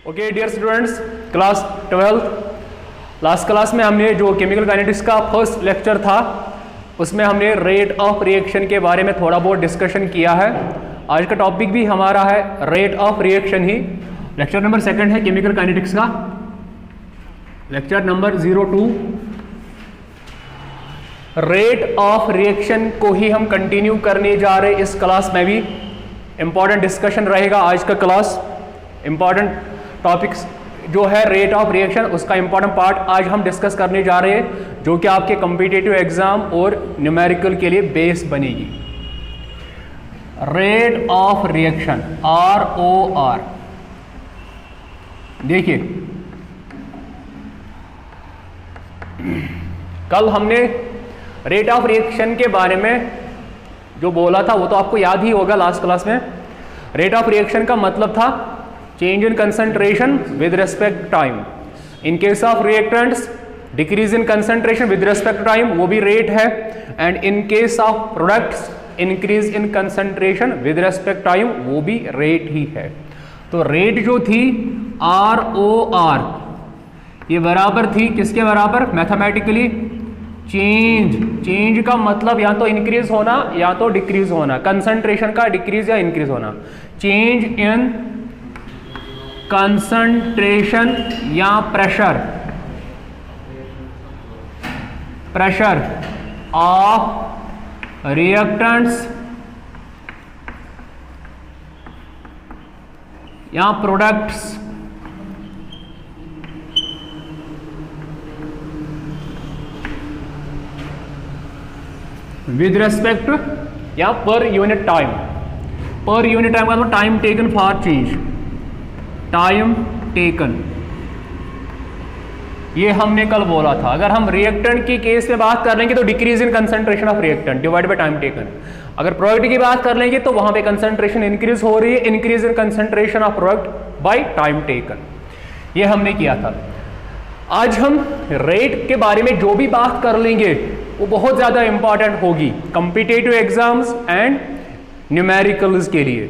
Okay dear students, class 12 last class में हमने जो केमिकल काइनेटिक्स का फर्स्ट लेक्चर था उसमें हमने रेट ऑफ रिएक्शन के बारे में थोड़ा बहुत डिस्कशन किया है। आज का टॉपिक भी हमारा है rate of reaction he. Lecture number 2 है केमिकल काइनेटिक्स का, lecture number 02। Rate of reaction को ही हम कंटिन्यू करने जा रहे इस क्लास में भी। इंपॉर्टेंट डिस्कशन रहेगा आज का क्लास। इंपॉर्टेंट टॉपिक्स जो है रेट ऑफ रिएक्शन, उसका इंपॉर्टेंट पार्ट आज हम डिस्कस करने जा रहे हैं, जो कि आपके कॉम्पिटिटिव एग्जाम और न्यूमेरिकल के लिए बेस बनेगी। Rate of reaction ROR। देखिए कल हमने रेट ऑफ रिएक्शन के बारे में जो बोला था वो तो आपको याद ही होगा लास्ट क्लास में। रेट ऑफ रिएक्शन का मतलब था change in concentration with respect time. In case of reactants decrease in concentration with respect time, वो भी रेट है। And in case of products increase in concentration with respect time, वो भी rate ही है। तो रेट जो थी ROR, ये बराबर थी किसके बराबर? मैथमेटिकली चेंज का मतलब या तो इंक्रीज होना या तो डिक्रीज होना, कंसंट्रेशन का डिक्रीज या इंक्रीज होना। चेंज इन कंसंट्रेशन या प्रेशर ऑफ रिएक्टेंट्स या प्रोडक्ट्स विद रेस्पेक्ट या per unit time. Per unit time का मतलब time taken for change, time taken. ये हमने कल बोला था। अगर हम रिएक्टेंट की केस में बात कर लेंगे तो decrease in concentration of reactant divide by time taken. अगर प्रोडक्ट की बात कर लेंगे तो वहां पे कंसंट्रेशन इंक्रीज हो रही है, increase in concentration of product by time taken. ये हमने किया था। आज हम रेट के बारे में जो भी बात कर लेंगे वो बहुत ज्यादा इंपॉर्टेंट होगी कॉम्पिटिटिव एग्जाम्स एंड न्यूमेरिकल्स के लिए।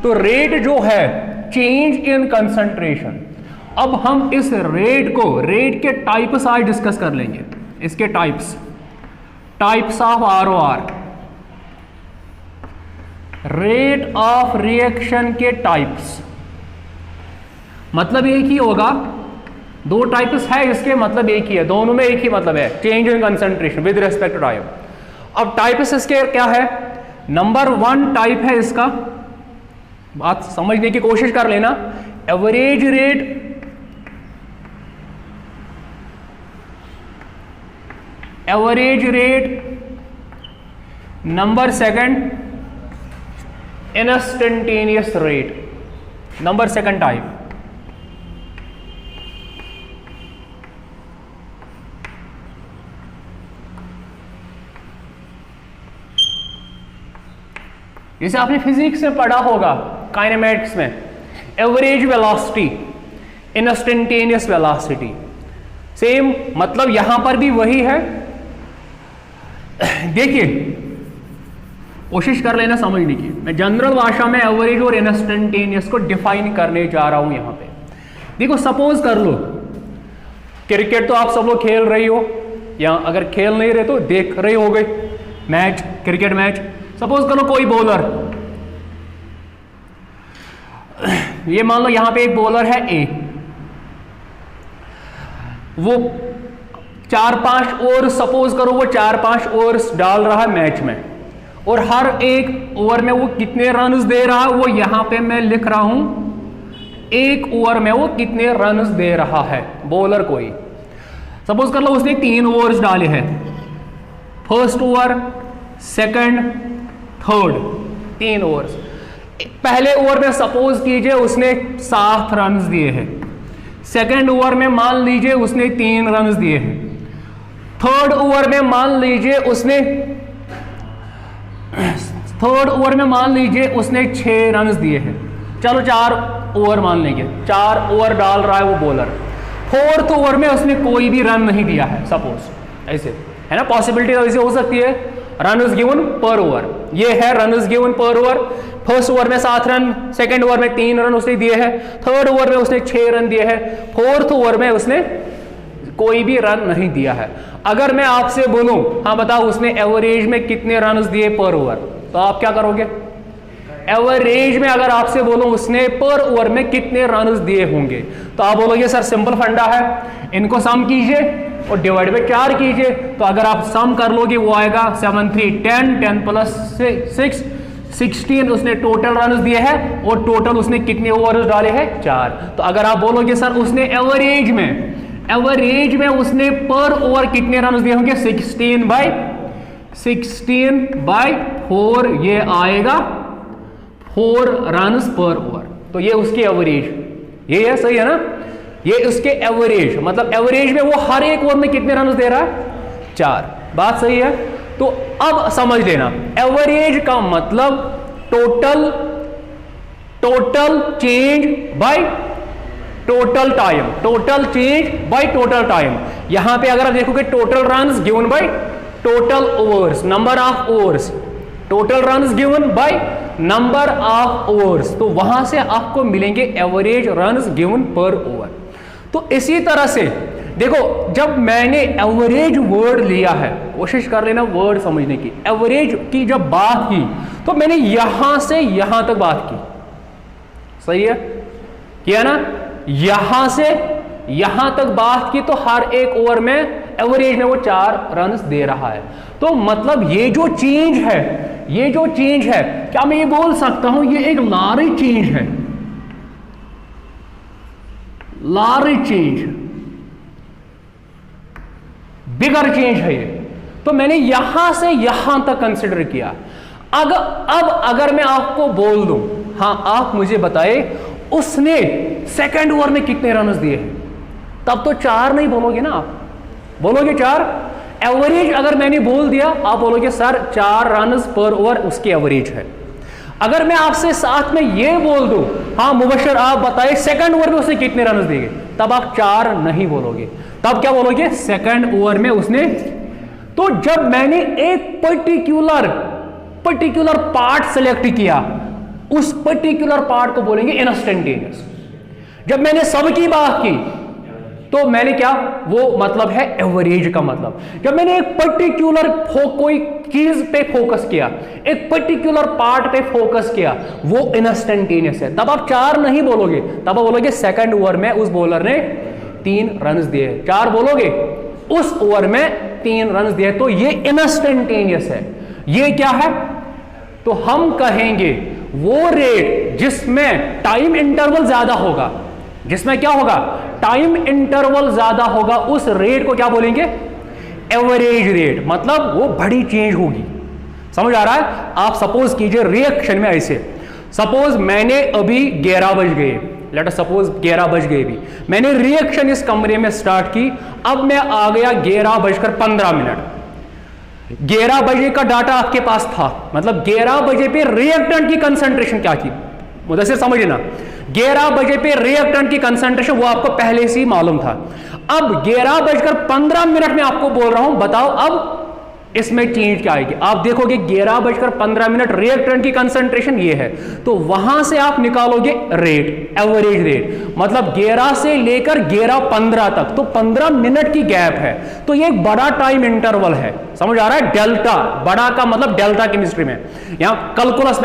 तो रेट जो है चेंज इन कंसंट्रेशन। अब हम इस रेट के टाइप्स आज डिस्कस कर लेंगे। इसके types of ROR, rate of reaction के टाइप्स। मतलब एक ही होगा, दो टाइप्स है इसके, मतलब एक ही है, दोनों में एक ही मतलब है, change in concentration with respect to time. अब टाइप्स इसके क्या है? नंबर 1 टाइप है इसका, बात समझने की कोशिश कर लेना, average rate number 2 instantaneous rate. Number 2 type. जैसे आपने फिजिक्स में पढ़ा होगा काइनेमैटिक्स में, average velocity, instantaneous velocity, same मतलब यहां पर भी वही है। देखिए कोशिश कर लेना समझने की। मैं जनरल भाषा में एवरेज और इंस्टेंटेनियस को डिफाइन करने जा रहा हूं यहां पे। देखो सपोज कर लो क्रिकेट तो आप सब लोग खेल रही हो, या अगर खेल नहीं रहे तो देख रहे हो गए मैच, क्रिकेट मैच। सपोज करो कोई बॉलर, ये मान लो यहां पे एक बॉलर है A, वो 4-5 ओवर, सपोज करो वो 4-5 ओवर्स डाल रहा है मैच में, और हर एक ओवर में वो कितने रन्स दे रहा है वो यहां पे मैं लिख रहा हूं। एक ओवर में वो कितने रन्स दे रहा है बॉलर कोई। सपोज कर लो उसने 3 ओवर्स डाले हैं, first over, second, third, 3 overs. पहले ओवर में सपोज कीजिए उसने 7 रन्स दिए हैं, सेकंड ओवर में मान लीजिए उसने 3 रन्स दिए हैं, थर्ड ओवर में मान लीजिए उसने 6 रन्स दिए हैं। चलो 4 ओवर मान लेंगे, 4 ओवर डाल रहा है वो बॉलर। फोर्थ ओवर में उसने कोई भी रन नहीं दिया है, सपोज, ऐसे है ना, पॉसिबिलिटी तो ऐसे हो सकती है। रन इज गिवन पर ओवर, ये है रन इज गिवन पर ओवर। फर्स्ट ओवर में 7 रन, सेकंड ओवर में 3 रन उसने दिए हैं, थर्ड ओवर में उसने 6 रन दिए हैं, फोर्थ ओवर में उसने कोई भी रन नहीं दिया है। अगर मैं आपसे बोलूं हाँ बताओ उसने एवरेज में कितने रन दिए पर ओवर, तो आप क्या करोगे? एवरेज में अगर आपसे बोलूं उसने पर ओवर में कितने रन दिए होंगे, तो आप बोलोगे सर सिंपल फंडा है, इनको सम कीजिए और डिवाइड बाय 4 कीजिए। तो अगर आप सम कर लोगे वो आएगा 7 3 10, 10 प्लस 6 16 उसने टोटल रन दिए हैं और टोटल उसने कितने ओवर डाले हैं? 4। तो अगर आप बोलोगे सर उसने एवरेज में उसने पर ओवर कितने रन दिए होंगे? 16 बाई 4, ये आएगा 4 रन पर ओवर। तो ये उसकी एवरेज, ये है, सही है ना? ये उसके एवरेज, मतलब एवरेज में वो हर एक ओवर में कितने रन दे रहा है? 4। बात सही है? तो अब समझ लेना, एवरेज का मतलब total change by total time, total change by total time. यहां पे अगर आप देखोगे total runs given by total overs, number of overs, total runs given by number of overs, तो वहां से आपको मिलेंगे एवरेज रन्स गिवन पर ओवर। तो इसी तरह से देखो, जब मैंने एवरेज वर्ड लिया है, कोशिश कर लेना वर्ड समझने की, एवरेज की जब बात की तो मैंने यहां से यहां तक बात की, सही है? किया ना? यहां से यहां तक बात की तो हर एक ओवर में एवरेज में वो 4 रन दे रहा है। तो मतलब ये जो चेंज है, क्या मैं ये बोल सकता हूं ये एक लार्ज चेंज है, लार्ज चेंज, बिगर चेंज है ये। तो मैंने यहां से यहां तक कंसिडर किया। अब अगर मैं आपको बोल दूं, हाँ आप मुझे बताए उसने सेकंड ओवर में कितने रन दिए हैं, तब तो 4 नहीं बोलोगे ना, आप बोलोगे 4। एवरेज अगर मैंने बोल दिया, आप बोलोगे सर 4 रन पर ओवर उसकी एवरेज है। अगर मैं आपसे साथ में ये बोल दूं, हाँ मुबशर आप बताए सेकंड ओवर में उसने कितने रन दिए, तब आप 4 नहीं बोलोगे, तब क्या बोलोगे? सेकंड ओवर में उसने। तो जब मैंने एक पर्टिकुलर पार्ट सेलेक्ट किया, उस पर्टिकुलर पार्ट को बोलेंगे इंस्टेंटेनियस। जब मैंने सब की बात की तो मैंने क्या, वो मतलब है एवरेज का मतलब। जब मैंने एक पर्टिकुलर कोई चीज पे फोकस किया, एक पर्टिकुलर पार्ट पे फोकस किया, वो इंस्टेंटेनियस है, तब आप 4 नहीं बोलोगे, तब आप बोलोगे सेकंड ओवर में उस बॉलर ने 3 रन दिए, 4 बोलोगे, उस ओवर में 3 रन दिए, तो ये इंस्टेंटेनियस है। ये क्या है? तो हम कहेंगे वो रेट जिसमें टाइम इंटरवल ज्यादा होगा, जिसमें क्या होगा? टाइम इंटरवल ज्यादा होगा, उस रेट को क्या बोलेंगे? Average rate. मतलब वो बड़ी चेंज होगी। समझ आ रहा है? आप सपोज कीजिए रिएक्शन में ऐसे, सपोज मैंने अभी 11 बज गए, लेट अस सपोज 11 बज गए भी, मैंने रिएक्शन इस कमरे में स्टार्ट की, अब मैं आ गया 11:15। 11 बजे का डाटा आपके पास था, मतलब 11 बजे पे रिएक्टेंट की कंसंट्रेशन क्या थी, मुझे समझ लेना। 11 बजे पे रिएक्टेंट की कंसंट्रेशन वो आपको पहले से ही मालूम था। अब 11:15 में आपको बोल रहा हूं, बताओ अब इसमें चेंज क्या आएगी। आप देखोगे 11:15 रिएक्टेंट की कंसंट्रेशन ये है, तो वहां से आप निकालोगे रेट, एवरेज रेट, मतलब 11 से लेकर 11:15 तक, तो 15 मिनट की गैप है, तो ये एक बड़ा टाइम इंटरवल है। समझ आ रहा है? डेल्टा, बड़ा का मतलब डेल्टा केमिस्ट्री में, यहां कैलकुलस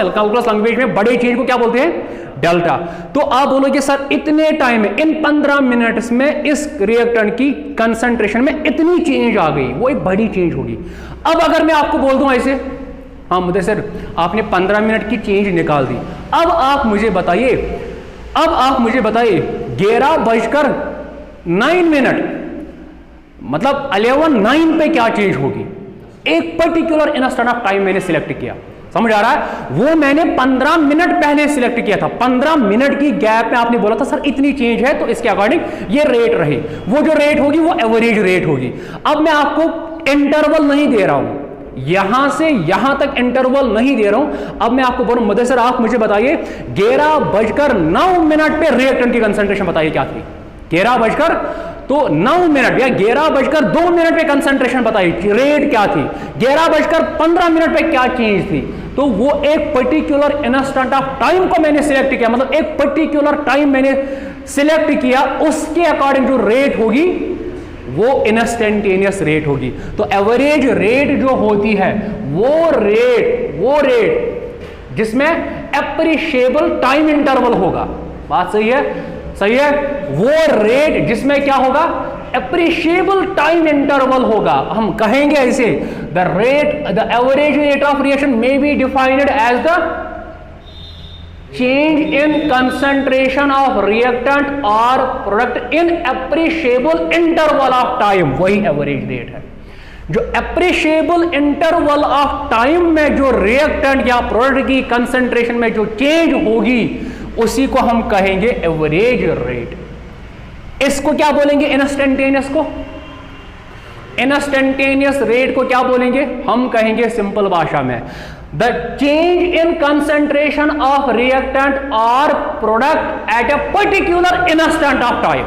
लैंग्वेज में बड़े चेंज को क्या बोलते हैं? डेल्टा। तो आप बोलोगे सर इतने टाइम में, इन 15 मिनट्स में इस रिएक्टेंट की कंसंट्रेशन में इतनी चेंज आ गई, वो एक बड़ी चेंज होगी। अब अगर मैं आपको बोल दूं ऐसे, हाँ मुझे सर आपने 15 मिनट की चेंज निकाल दी, अब आप मुझे बताइए 11:09 मतलब 11:09 पे क्या चेंज होगी? एक पर्टिकुलर इंस्टेंट ऑफ टाइम मैंने सिलेक्ट किया, समझ आ रहा है? वो मैंने 15 मिनट पहले सिलेक्ट किया था, 15 मिनट की गैप में आपने बोला था सर इतनी चेंज है, तो इसके अकॉर्डिंग ये रेट रही, वो जो रेट होगी वो एवरेज रेट होगी। अब मैं आपको इंटरवल नहीं दे रहा हूं, यहां से यहां तक इंटरवल नहीं दे रहा हूं। अब मैं आपको बोलूं मदर सर आप मुझे बताइए 11:09 पे रिएक्टेंट की कंसंट्रेशन बताइए क्या थी? 11:09 तो 9 मिनट या 11:02 पे कंसंट्रेशन बताई, रेट क्या थी, 11:15 पे क्या चेंज थी, तो वो एक पर्टिकुलर इंस्टेंट ऑफ टाइम को मैंने सिलेक्ट किया, मतलब एक पर्टिकुलर टाइम मैंने सिलेक्ट किया, उसके अकॉर्डिंग जो रेट होगी वो इंस्टेंटेनियस रेट होगी। तो एवरेज रेट जो होती है वो रेट जिसमें एप्रिशिएबल टाइम इंटरवल होगा, बात सही है, सही है, वो रेट जिसमें क्या होगा, एप्रिशिएबल टाइम इंटरवल होगा। हम कहेंगे ऐसे, the average rate of reaction may be defined as the change in concentration of reactant और product in appreciable interval of time, वही एवरेज रेट है। जो एप्रिशिएबल इंटरवल ऑफ टाइम में जो रिएक्टेंट या प्रोडक्ट की कंसंट्रेशन में जो चेंज होगी उसी को हम कहेंगे एवरेज रेट। इसको क्या बोलेंगे, इंस्टेंटेनियस को, इंस्टेंटेनियस रेट को क्या बोलेंगे, हम कहेंगे सिंपल भाषा में the change in concentration of reactant और product at a particular instant of time.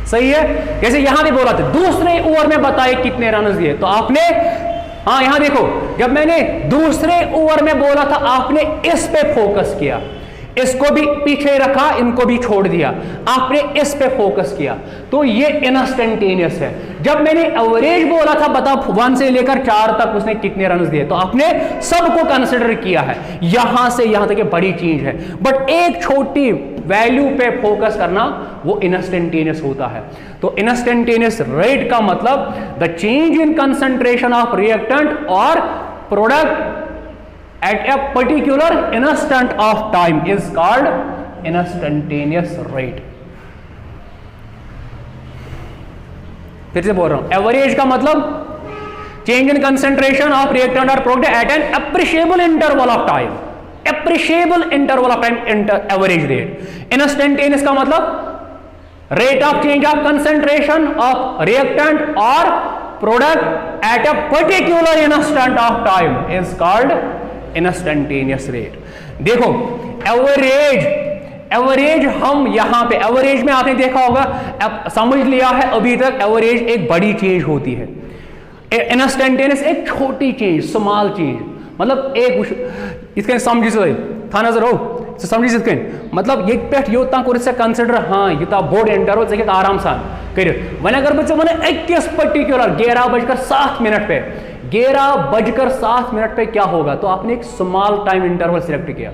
सही है, जैसे यहां भी बोला था दूसरे ओवर में बताए कितने रन दिए, तो आपने, हाँ यहां देखो, जब मैंने दूसरे ओवर में बोला था आपने इस पे फोकस किया, इसको भी पीछे रखा, इनको भी छोड़ दिया, आपने इस पे फोकस किया, तो ये इंस्टेंटेनियस है। जब मैंने एवरेज बोला था बता 1 से लेकर 4 तक उसने कितने रन दिए, तो आपने सबको कंसिडर किया है, यहां से यहां तक बड़ी चीज है, बट एक छोटी वैल्यू पे फोकस करना वो इंस्टेंटेनियस होता है। तो इंस्टेंटेनियस रेट का मतलब the change in concentration of reactant और product at a particular instant of time is called instantaneous rate। फिर से बोल रहा हूं, एवरेज का मतलब change in concentration of reactant और product at an appreciable interval of time, appreciable interval of time average rate. Instantaneous का मतलब rate of change of concentration of reactant और product at a particular instant of time is called instantaneous rate. देखो average हम यहां पे average में आपने देखा होगा, समझ लिया है अभी तक, एवरेज एक बड़ी चीज होती है, इंस्टेंटेनियस एक छोटी चीज, स्मॉल चीज, मतलब एक इसके समझ था नजर हो समझ मतलब एक पे योता को कंसिडर हाँ युता बोर्ड इंटरवल से आराम सान कर वन अगर बच्चे मैंने 21 पर्टिकुलर 11:07 पे 11:07 पे क्या होगा, तो आपने एक स्मॉल टाइम इंटरवल सिलेक्ट किया,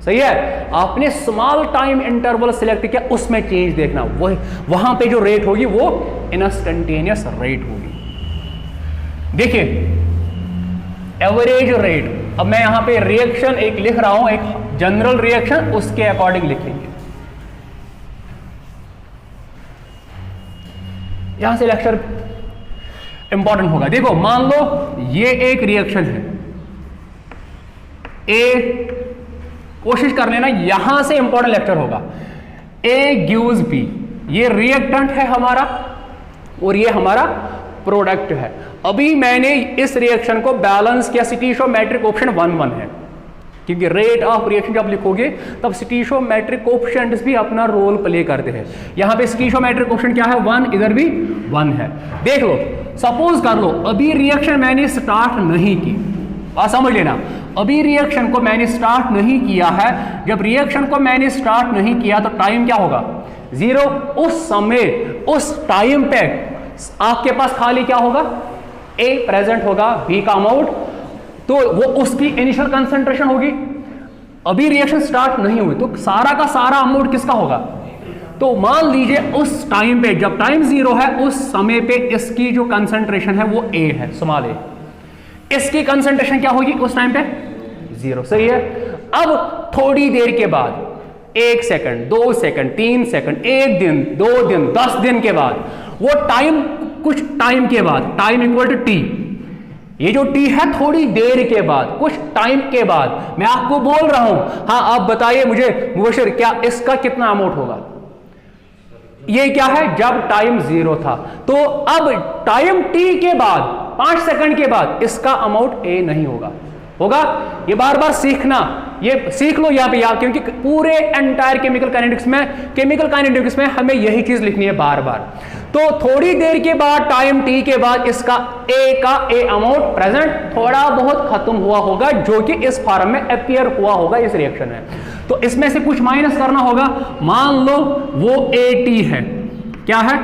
सही है, आपने स्मॉल टाइम इंटरवल सिलेक्ट किया, उसमें चेंज देखना, वही वहां पे जो रेट होगी वो इंस्टेंटेनियस रेट होगी। देखिए एवरेज रेट, अब मैं यहां पे रिएक्शन एक लिख रहा हूं, एक जनरल रिएक्शन, उसके अकॉर्डिंग लिखेंगे। यहां से लेक्चर इंपॉर्टेंट होगा। देखो मान लो ये एक रिएक्शन है ए, कोशिश कर लेना यहां से इंपॉर्टेंट लेक्चर होगा। ए गिव्स बी, ये रिएक्टेंट है हमारा और ये हमारा प्रोडक्ट है। अभी मैंने इस रिएक्शन को बैलेंस किया, स्टीशियोमेट्रिक ऑप्शन 1 है, क्योंकि रेट ऑफ रिएक्शन जब लिखोगे तब स्टीशियोमेट्रिक ऑप्शंस भी अपना रोल प्ले करते हैं। यहां पे स्टीशियोमेट्रिक ऑप्शन क्या है 1, इधर भी 1 है। देख लो, सपोज कर लो अभी रिएक्शन मैंने स्टार्ट नहीं की, बात समझ लेना, अभी रिएक्शन को मैंने स्टार्ट नहीं किया है। जब रिएक्शन को मैंने स्टार्ट नहीं किया तो टाइम क्या होगा 0। उस समय उस टाइम पे आपके पास खाली क्या होगा, ए प्रेजेंट होगा, बी का अमाउंट, तो वो उसकी इनिशियल कंसंट्रेशन होगी। अभी रिएक्शन स्टार्ट नहीं हुई तो सारा का सारा अमाउंट किसका होगा, तो मान लीजिए उस टाइम पे जब टाइम 0 है उस समय पे इसकी जो कंसंट्रेशन है वो ए है, स्मॉल ए, इसकी कंसंट्रेशन क्या होगी उस टाइम पे 0, सही है। अब थोड़ी देर के बाद 1 सेकंड 2 सेकंड 3 सेकंड 1 दिन 2 दिन 10 दिन के बाद वो टाइम, कुछ टाइम के बाद, टाइम इक्वल टू टी, ये जो टी है थोड़ी देर के बाद, कुछ टाइम के बाद मैं आपको बोल रहा हूं, हाँ आप बताइए मुझे मुबशिर क्या इसका कितना अमाउंट होगा। ये क्या है जब टाइम 0 था, तो अब टाइम टी के बाद 5 सेकंड के बाद इसका अमाउंट ए नहीं होगा, होगा। ये बार बार सीखना, ये सीख लो यहां पे यार, क्योंकि पूरे एंटायर केमिकल काइनेटिक्स में हमें यही चीज लिखनी है बार बार। तो थोड़ी देर के बाद टाइम टी के बाद इसका ए का ए अमाउंट प्रेजेंट थोड़ा बहुत खत्म हुआ होगा, जो कि इस फॉर्म में अपीयर हुआ होगा इस रिएक्शन में। तो इसमें से कुछ माइनस करना होगा। मान लो वो AT है, क्या है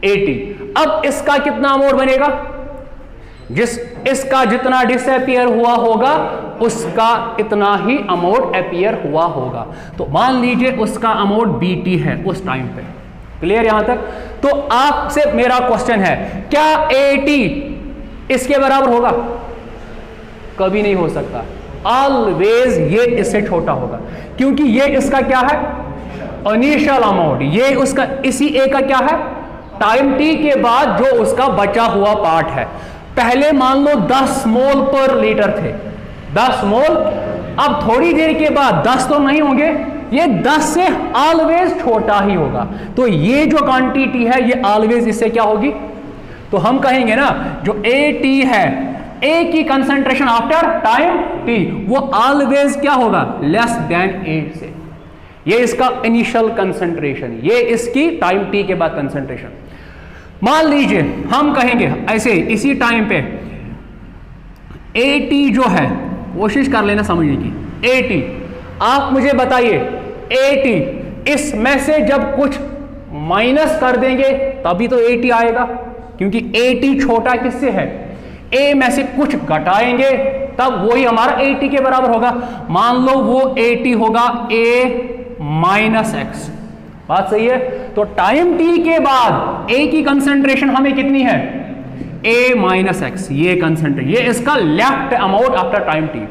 AT। अब इसका कितना अमाउंट बनेगा, इसका जितना डिसअपीयर हुआ होगा उसका इतना ही अमाउंट अपीयर हुआ होगा। तो मान लीजिए उसका अमाउंट BT है उस टाइम पे। क्लियर यहां तक? तो आपसे मेरा क्वेश्चन है, क्या AT इसके बराबर होगा? कभी नहीं हो सकता। ऑलवेज ये इससे छोटा होगा, क्योंकि ये इसका क्या है, इनिशियल अमाउंट। ये उसका इसी A का क्या है, टाइम T के बाद जो उसका बचा हुआ पार्ट है। पहले मान लो 10 मोल पर लीटर थे, 10 मोल। अब थोड़ी देर के बाद 10 तो नहीं होंगे, ये 10 से ऑलवेज छोटा ही होगा। तो ये जो क्वांटिटी है ये ऑलवेज इससे क्या होगी, तो हम कहेंगे ना जो AT है, A की कंसंट्रेशन आफ्टर टाइम T, वो ऑलवेज क्या होगा, लेस देन A से। ये इसका इनिशियल कंसंट्रेशन, ये इसकी टाइम T के बाद कंसंट्रेशन। मान लीजिए हम कहेंगे ऐसे इसी टाइम पे AT जो है, कोशिश कर लेना समझने की, AT आप मुझे बताइए AT इसमें से जब कुछ माइनस कर देंगे तभी तो AT आएगा, क्योंकि AT छोटा किससे है, A में से कुछ घटाएंगे तब वही हमारा AT के बराबर होगा। मान लो वो AT होगा A माइनस एक्स, बात सही है। तो टाइम T के बाद A की कंसंट्रेशन हमें कितनी है, A माइनस एक्स, ये कंसंट्रेशन, ये इसका left amount after time T।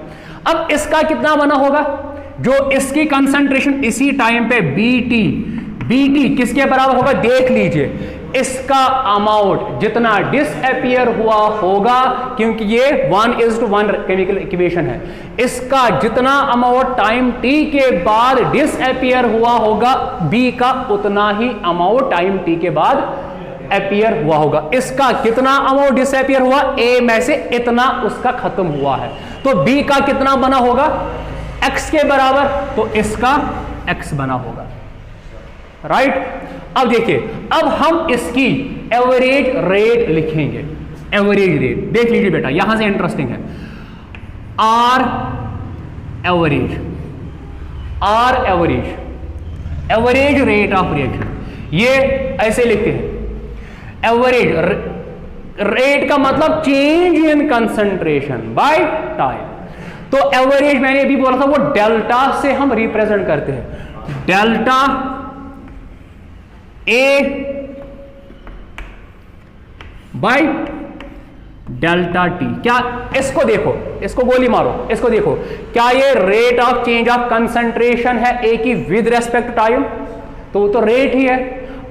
अब इसका कितना बना होगा, जो इसकी कंसंट्रेशन इसी टाइम पे BT किसके बराबर होगा, देख लीजिए इसका अमाउंट जितना डिसअपीयर हुआ होगा, क्योंकि ये 1:1 केमिकल इक्वेशन है, इसका जितना अमाउंट टाइम T के बाद डिसअपीयर हुआ होगा B का उतना ही अमाउंट टाइम T के बाद अपीयर हुआ होगा। इसका कितना अमाउंट डिसअपीयर हुआ, A में से इतना उसका खत्म हुआ है। तो B का कितना बना होगा, X के बराबर, तो इसका X बना होगा, राइट। अब देखिए, अब हम इसकी एवरेज रेट लिखेंगे। एवरेज रेट देख लीजिए बेटा, यहां से इंटरेस्टिंग है। R average rate of reaction, ये ऐसे लिखते हैं। एवरेज रेट का मतलब change in concentration by time. तो एवरेज मैंने भी बोला था, वो डेल्टा से हम रिप्रेजेंट करते हैं, delta A by delta T। क्या इसको देखो, इसको गोली मारो, इसको देखो, क्या ये rate of change of concentration है A की विद रेस्पेक्ट टाइम, तो वो तो रेट ही है।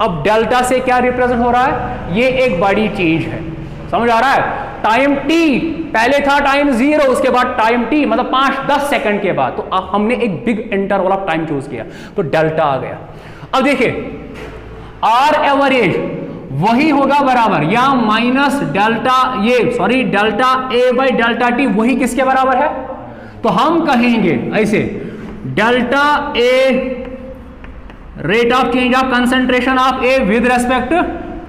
अब डेल्टा से क्या रिप्रेजेंट हो रहा है, ये एक बड़ी चेंज है, समझ आ रहा है। टाइम T पहले था टाइम 0, उसके बाद टाइम T मतलब 5-10 सेकंड के बाद, तो अब हमने एक big interval of time choose किया, तो डेल्टा आ गया। अब देखिए आर एवरेज वही होगा बराबर या माइनस डेल्टा, ये sorry delta A by delta T, वही किसके बराबर है, तो हम कहेंगे ऐसे, delta A rate of change of concentration of A with respect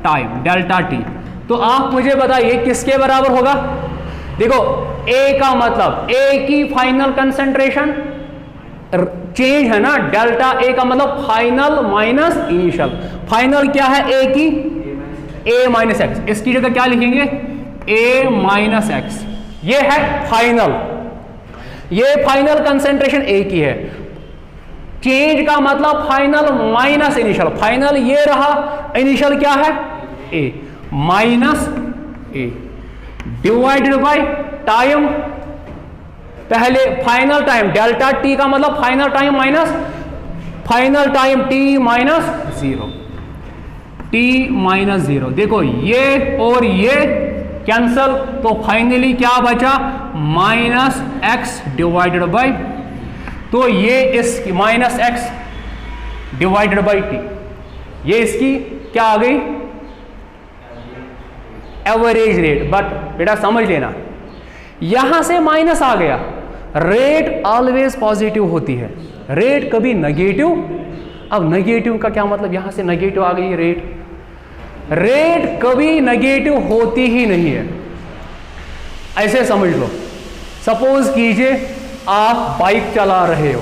time, delta T। तो आप मुझे बताइए किसके बराबर होगा। देखो A का मतलब A की फाइनल कंसंट्रेशन चेंज है ना, डेल्टा A का मतलब फाइनल माइनस इनिशियल। फाइनल क्या है A की, A माइनस एक्स, इसकी जगह क्या लिखेंगे, A माइनस एक्स, ये है फाइनल, ये फाइनल कंसंट्रेशन A की है। चेंज का मतलब फाइनल माइनस इनिशियल, फाइनल ये रहा, इनिशियल क्या है A minus A divided by time. पहले फाइनल टाइम डेल्टा T का मतलब final time minus final time T minus 0, T minus 0। देखो ये और ये कैंसल, तो फाइनली क्या बचा, माइनस एक्स डिवाइडेड बाई, तो ये इस minus x divided by T, ये इसकी क्या आ गई, एवरेज रेट। बट बेटा समझ लेना, यहां से माइनस आ गया, रेट ऑलवेज पॉजिटिव होती है, रेट कभी नेगेटिव। अब नेगेटिव का क्या मतलब, यहां से नेगेटिव आ गई रेट, रेट कभी नेगेटिव होती ही नहीं है। ऐसे समझ लो, सपोज कीजिए आप बाइक चला रहे हो,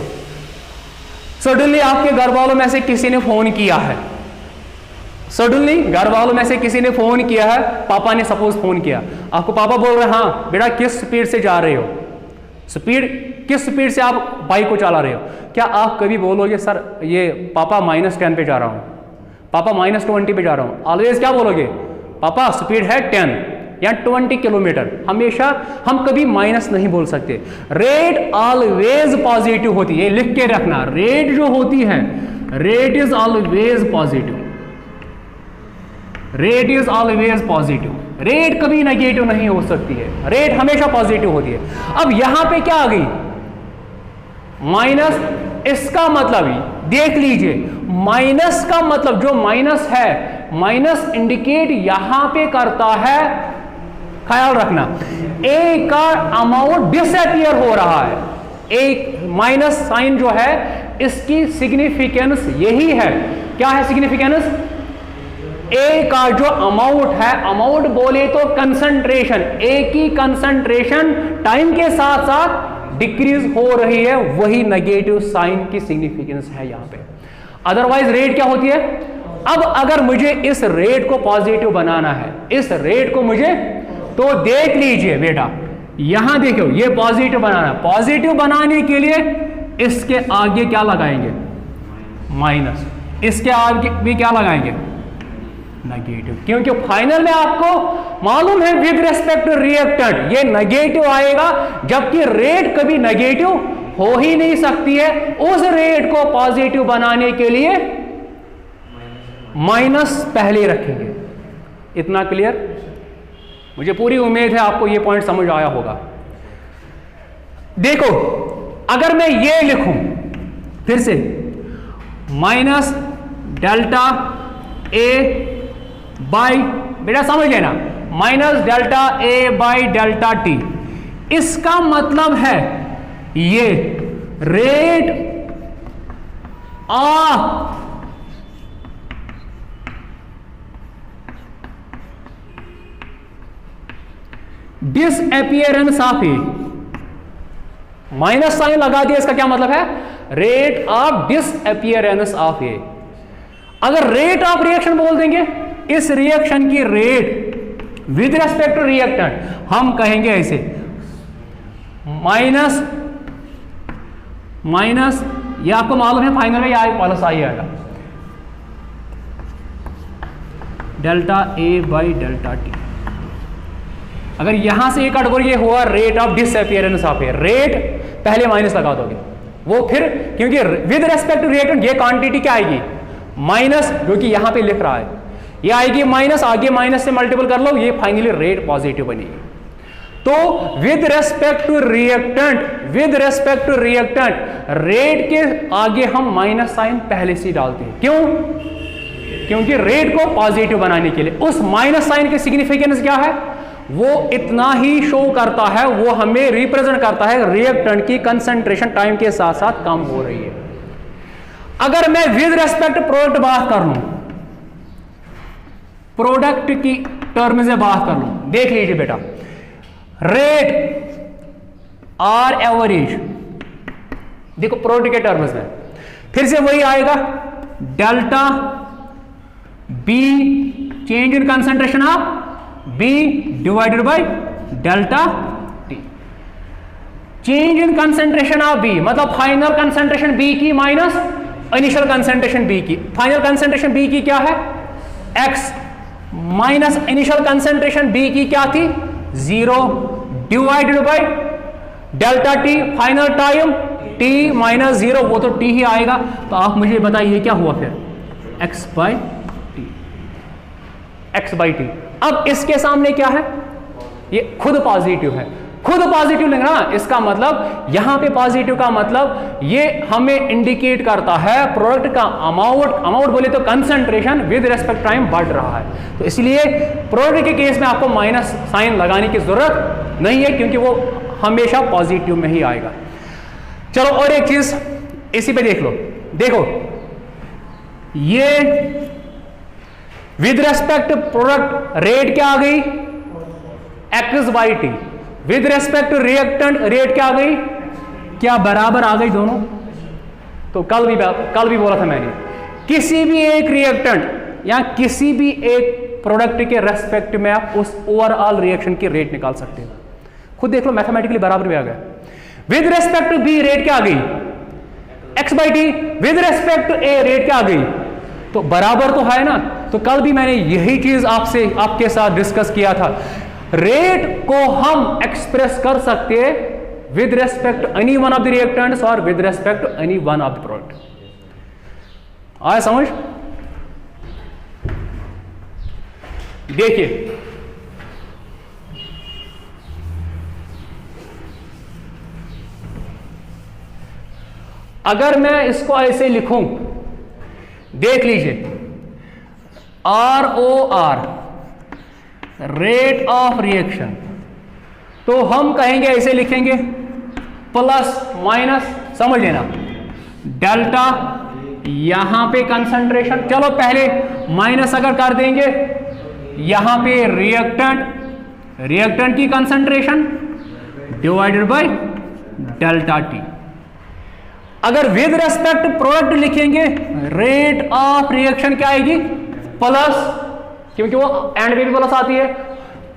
सडनली आपके घर वालों में से किसी ने फोन किया है, सडनली घर वालों में से किसी ने फोन किया है, पापा ने सपोज फोन किया आपको, पापा बोल रहे हैं हाँ बेटा किस स्पीड से जा रहे हो, किस स्पीड से आप बाइक को चला रहे हो। क्या आप कभी बोलोगे सर ये पापा -10 पे जा रहा हूं, पापा -20 पे जा रहा हूं? ऑलवेज क्या बोलोगे, पापा स्पीड है 10 या 20 किलोमीटर। हमेशा हम कभी माइनस नहीं बोल सकते। रेट ऑलवेज पॉजिटिव होती है, लिख के रखना, रेट जो होती है rate is always positive, rate is always positive, rate कभी नेगेटिव नहीं हो सकती है, रेट हमेशा पॉजिटिव होती है। अब यहां पे क्या आ गई माइनस, इसका मतलब ही देख लीजिए, माइनस का मतलब जो माइनस है, माइनस इंडिकेट यहां पे करता है, ख्याल रखना, ए का अमाउंट डिसअपियर हो रहा है, एक माइनस साइन जो है इसकी सिग्निफिकेंस यही है। क्या है सिग्निफिकेंस? ए का जो अमाउंट है, अमाउंट बोले तो कंसंट्रेशन, ए की कंसंट्रेशन टाइम के साथ साथ डिक्रीज हो रही है, वही नेगेटिव साइन की सिग्निफिकेंस है यहां पे। अदरवाइज रेट क्या होती है? अब अगर मुझे इस रेट को पॉजिटिव बनाना है, इस रेट को मुझे, तो देख लीजिए बेटा यहां देखो ये पॉजिटिव बनाना है, पॉजिटिव बनाने के लिए इसके आगे क्या लगाएंगे? माइनस, इसके आगे भी क्या लगाएंगे? नेगेटिव, क्योंकि फाइनल में आपको मालूम है विद रिस्पेक्ट टू रिएक्टेंट ये नेगेटिव आएगा, जबकि रेट कभी नेगेटिव हो ही नहीं सकती है। उस रेट को पॉजिटिव बनाने के लिए माइनस पहले रखेंगे। इतना क्लियर? मुझे पूरी उम्मीद है आपको ये पॉइंट समझ आया होगा। देखो अगर मैं ये लिखूं फिर से माइनस डेल्टा ए बाई, बेटा समझ लेना, minus delta A by delta T, इसका मतलब है ये rate of disappearance of A, minus sign लगा दिया, इसका क्या मतलब है? Rate of disappearance of A. अगर रेट ऑफ रिएक्शन बोल देंगे, इस रिएक्शन की rate with respect to reactant, हम कहेंगे ऐसे माइनस माइनस, ये आपको मालूम है फाइनल में यह प्लस आई आएगा, delta A by delta T. अगर यहां से एक कैटेगरी ये हुआ rate of disappearance of A, rate पहले माइनस लगा दोगे, वो फिर क्योंकि विद रेस्पेक्ट टू रिएक्टेंट ये क्वांटिटी क्या आएगी? माइनस, जो कि यहां पे लिख रहा है ये आएगी माइनस, आगे माइनस से मल्टीपल कर लो, ये फाइनली रेट पॉजिटिव बनेगी। तो with respect to reactant, with respect to reactant rate के आगे हम माइनस साइन पहले से डालते हैं। क्यों? क्योंकि रेट को पॉजिटिव बनाने के लिए। उस माइनस साइन की सिग्निफिकेंस क्या है? वो इतना ही शो करता है, वो हमें रिप्रेजेंट करता है रिएक्टेंट की कंसंट्रेशन टाइम के साथ साथ कम हो रही है। अगर मैं विद रेस्पेक्ट प्रोडक्ट बात कर लूं, प्रोडक्ट की टर्म से बात कर लूं, देख लीजिए बेटा, रेट आर एवरेज, देखो प्रोडक्ट के टर्म्स में फिर से वही आएगा, delta B change in concentration of B divided by delta T. Change in concentration of B मतलब फाइनल कंसंट्रेशन बी की माइनस इनिशियल कंसंट्रेशन बी की। फाइनल कंसंट्रेशन बी की क्या है? X minus initial concentration B की क्या थी? 0 divided by delta T, final time T minus 0, वो तो टी ही आएगा। तो आप मुझे बताइए क्या हुआ फिर? X by T, x by T. अब इसके सामने क्या है? ये खुद पॉजिटिव है, खुद पॉजिटिव लेंगे ना, इसका मतलब यहां पे पॉजिटिव का मतलब ये हमें इंडिकेट करता है प्रोडक्ट का अमाउंट, अमाउंट बोले तो कंसंट्रेशन विद रेस्पेक्ट टाइम बढ़ रहा है। तो इसलिए प्रोडक्ट के केस में आपको माइनस साइन लगाने की जरूरत नहीं है, क्योंकि वो हमेशा पॉजिटिव में ही आएगा। चलो और एक चीज इसी पे देख लो, देखो ये विद रेस्पेक्ट प्रोडक्ट रेट क्या आ गई, X by T. With respect reactant rate क्या आ गई, क्या बराबर आ गई दोनों। तो कल भी बोला था मैंने, किसी भी एक रिएक्टेंट या किसी भी एक प्रोडक्ट के रेस्पेक्ट में आप उस ओवरऑल रिएक्शन की रेट निकाल सकते हो। खुद देख लो, मैथमेटिकली बराबर भी आ गया। With respect to B rate क्या आ गई, X by T. With respect to A rate क्या आ गई, तो बराबर तो है ना। तो कल भी मैंने यही चीज आपके साथ डिस्कस किया था। रेट को हम एक्सप्रेस कर सकते हैं with respect any one of the reactants और with respect any one of the product. आया समझ। देखिए अगर मैं इसको ऐसे लिखूं, देख लीजिए, ROR रेट ऑफ रिएक्शन, तो हम कहेंगे ऐसे लिखेंगे प्लस माइनस, समझ लेना, डेल्टा यहां पे कंसंट्रेशन, चलो पहले माइनस अगर कर देंगे यहां पे रिएक्टेंट की concentration divided by delta T. अगर विद रेस्पेक्ट प्रोडक्ट लिखेंगे रेट ऑफ रिएक्शन क्या आएगी, प्लस, क्योंकि वो एंड में भी प्लस आती है,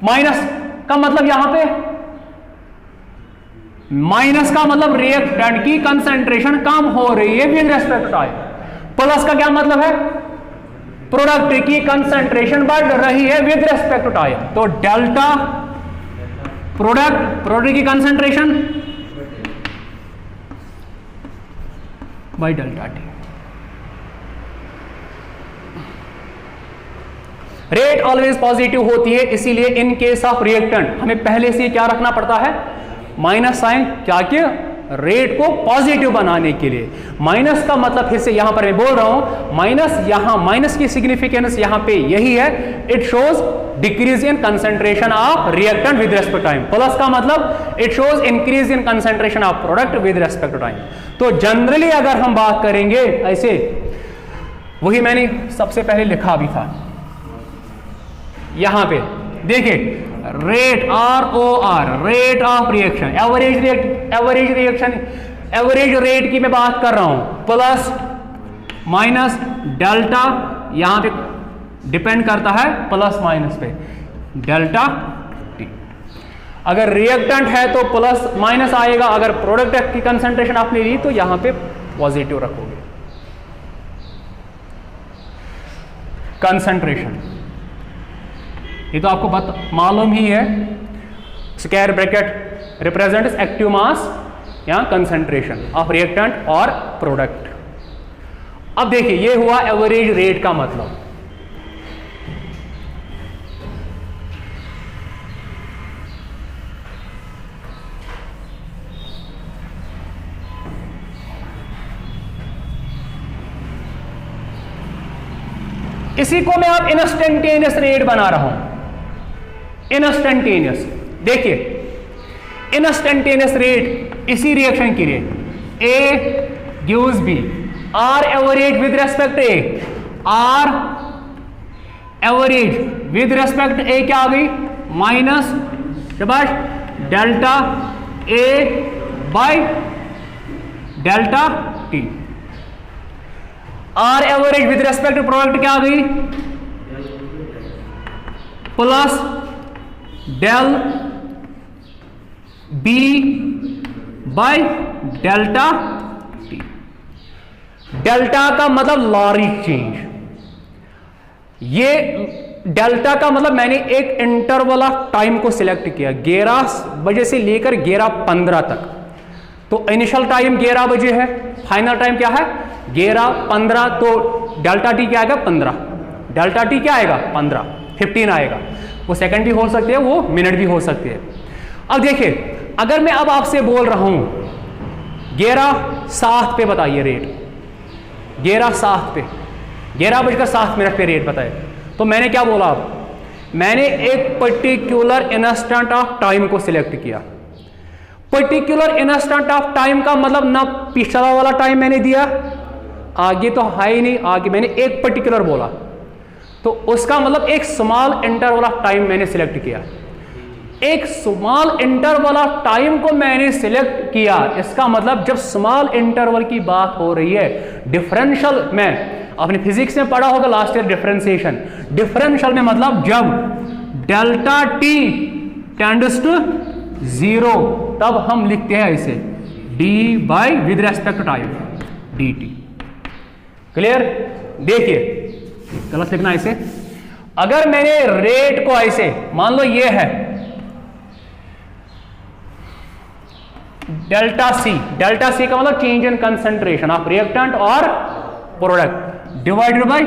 माइनस का मतलब यहां पे माइनस का मतलब रिएक्टेंट की कंसंट्रेशन कम हो रही है विद रेस्पेक्ट टाइम। प्लस का क्या मतलब है, प्रोडक्ट की कंसंट्रेशन बढ़ रही है विद रेस्पेक्ट टू टाइम। तो डेल्टा प्रोडक्ट की concentration bye delta T. Rate always positive होती है, इसीलिए इन केस ऑफ रिएक्टेंट हमें पहले से क्या रखना पड़ता है, माइनस साइन, क्या कि रेट को पॉजिटिव बनाने के लिए। माइनस का मतलब फिर से यहां पर मैं बोल रहा हूं, माइनस यहां, माइनस की सिग्निफिकेंस यहां पे यही है, it shows decrease in concentration of reactant with respect time. Plus का मतलब it shows increase in concentration of product with respect time. तो जनरली अगर हम बात करेंगे ऐसे, वही मैंने सबसे पहले लिखा भी था यहां पे, देखिए rate ROR rate of reaction, average rate की मैं बात कर रहा हूं, प्लस माइनस डेल्टा, यहां पे डिपेंड करता है प्लस माइनस पे, डेल्टा टी। अगर रिएक्टेंट है तो प्लस माइनस आएगा, अगर प्रोडक्ट की कंसंट्रेशन आपने ली तो यहां पे पॉजिटिव रखोगे। कंसंट्रेशन ये तो आपको मालूम ही है, square bracket represents active mass या कंसंट्रेशन ऑफ रिएक्टेंट और प्रोडक्ट। अब देखिए ये हुआ एवरेज रेट का मतलब। इसी को मैं अब इंस्टेंटेनियस रेट बना रहा हूं, इंस्टेंटेनियस। देखिए इंस्टेंटेनियस रेट इसी रिएक्शन के लिए, A gives B, R average with respect A, R average with respect A क्या आ गई, माइनस शाबाश delta A by delta T। R average with respect product क्या आ गई, plus del B by delta T। Delta का मतलब lauric change, ये डेल्टा का मतलब मैंने एक इंटरवल ऑफ टाइम को सिलेक्ट किया, 11 बजे से लेकर 11:15 तक। तो इनिशियल टाइम 11 बजे है, फाइनल टाइम क्या है 11:15, तो डेल्टा टी क्या आएगा 15, डेल्टा टी क्या आएगा 15 आएगा। वो सेकंड भी हो सकते हैं, वो मिनट भी हो सकते हैं। अब देखिए अगर मैं अब आपसे बोल रहा हूं 11:07 पे बताइए रेट, 11:07 पे, 11:07 पे रेट बताए, तो मैंने क्या बोला, अब मैंने एक पर्टिकुलर इंस्टेंट ऑफ टाइम को सिलेक्ट किया। पर्टिकुलर इंस्टेंट ऑफ टाइम का मतलब ना पिछला वाला टाइम मैंने दिया, आगे तो है ही नहीं, आगे मैंने एक पर्टिकुलर बोला। तो तो उसका मतलब एक स्मॉल इंटरवल ऑफ टाइम मैंने सिलेक्ट किया, एक स्मॉल इंटरवल ऑफ टाइम को मैंने सिलेक्ट किया। इसका मतलब जब स्मॉल इंटरवल की बात हो रही है डिफरेंशियल में, आपने फिजिक्स में पढ़ा होगा लास्ट ईयर डिफरेंशिएशन, डिफरेंशियल में मतलब जब डेल्टा टी टेंड्स टू 0 तब हम लिखते हैं इसे D by with respect to time D T. Clear? देखिए गलत लिखना ऐसे, अगर मैंने रेट को ऐसे मान लो ये है डेल्टा सी, डेल्टा सी का मतलब change in concentration of reactant और product divided by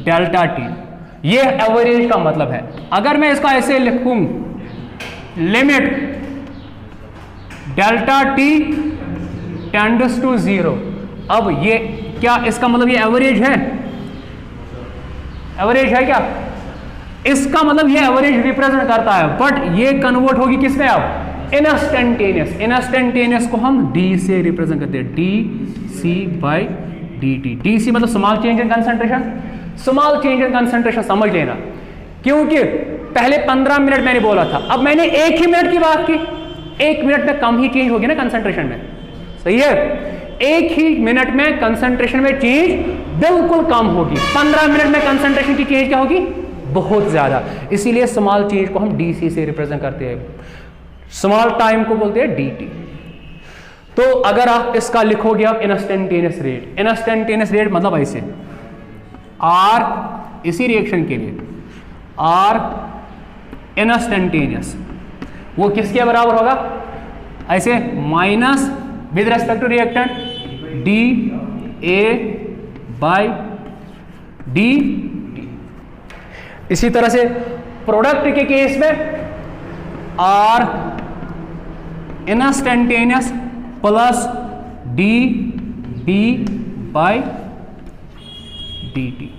delta T, ये एवरेज का मतलब है। अगर मैं इसका ऐसे लिखूं limit delta T tends to 0, अब ये क्या इसका मतलब ये एवरेज है? एवरेज है क्या? इसका मतलब ये एवरेज रिप्रेजेंट करता है, बट ये कन्वर्ट होगी किसमें? अब इंस्टेंटेनियस, इंस्टेंटेनियस को हम डी से रिप्रेजेंट करते हैं, D C by D T. D C मतलब small change in concentration, small change in concentration समझ लेना, क्योंकि पहले 15 मिनट मैंने बोला था, अब मैंने 1 ही मिनट की बात की, 1 मिनट में कम ही चेंज होगी ना कंसंट्रेशन में, सही है? 1 ही मिनट में कंसंट्रेशन में चेंज बिल्कुल कम होगी, 15 मिनट में कंसंट्रेशन की चेंज क्या होगी? बहुत ज्यादा। इसीलिए स्मॉल चेंज को हम डी सी से रिप्रेजेंट करते हैं, स्मॉल टाइम को बोलते हैं डी टी। तो अगर आप इसका लिखोगे आप इंस्टेंटेनियस रेट, इंस्टेंटेनियस रेट मतलब ऐसे आर, इसी रिएक्शन के लिए आर इंस्टेंटेनियस वो किसके बराबर होगा? ऐसे minus with respect to reactant D A by D T. इसी तरह से प्रोडक्ट के केस में R instantaneous plus D B by D T,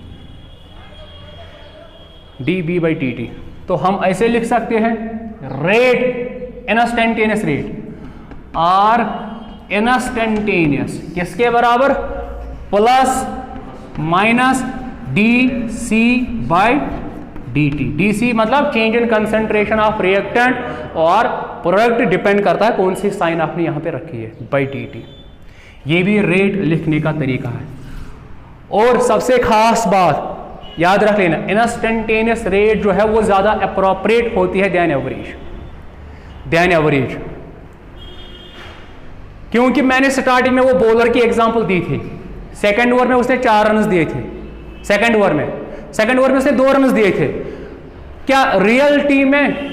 D B by T T. तो हम ऐसे लिख सकते हैं rate instantaneous rate R instantaneous किसके बराबर? Plus minus D C by D T. D C मतलब change in concentration of reactant और प्रोडक्ट डिपेंड करता है कौन सी साइन आपने यहां पे रखी है, बाई डी टी। ये भी रेट लिखने का तरीका है। और सबसे खास बात याद रख लेना, इंस्टेंटेनियस रेट जो है वो ज्यादा अप्रोप्रिएट होती है देन एवरेज, देन एवरेज। क्योंकि मैंने स्टार्टिंग में वो बॉलर की एग्जांपल दी थी, सेकंड ओवर में उसने 4 रन दिए थे, सेकंड ओवर में उसने 2 रन दिए थे। क्या रियल टीम में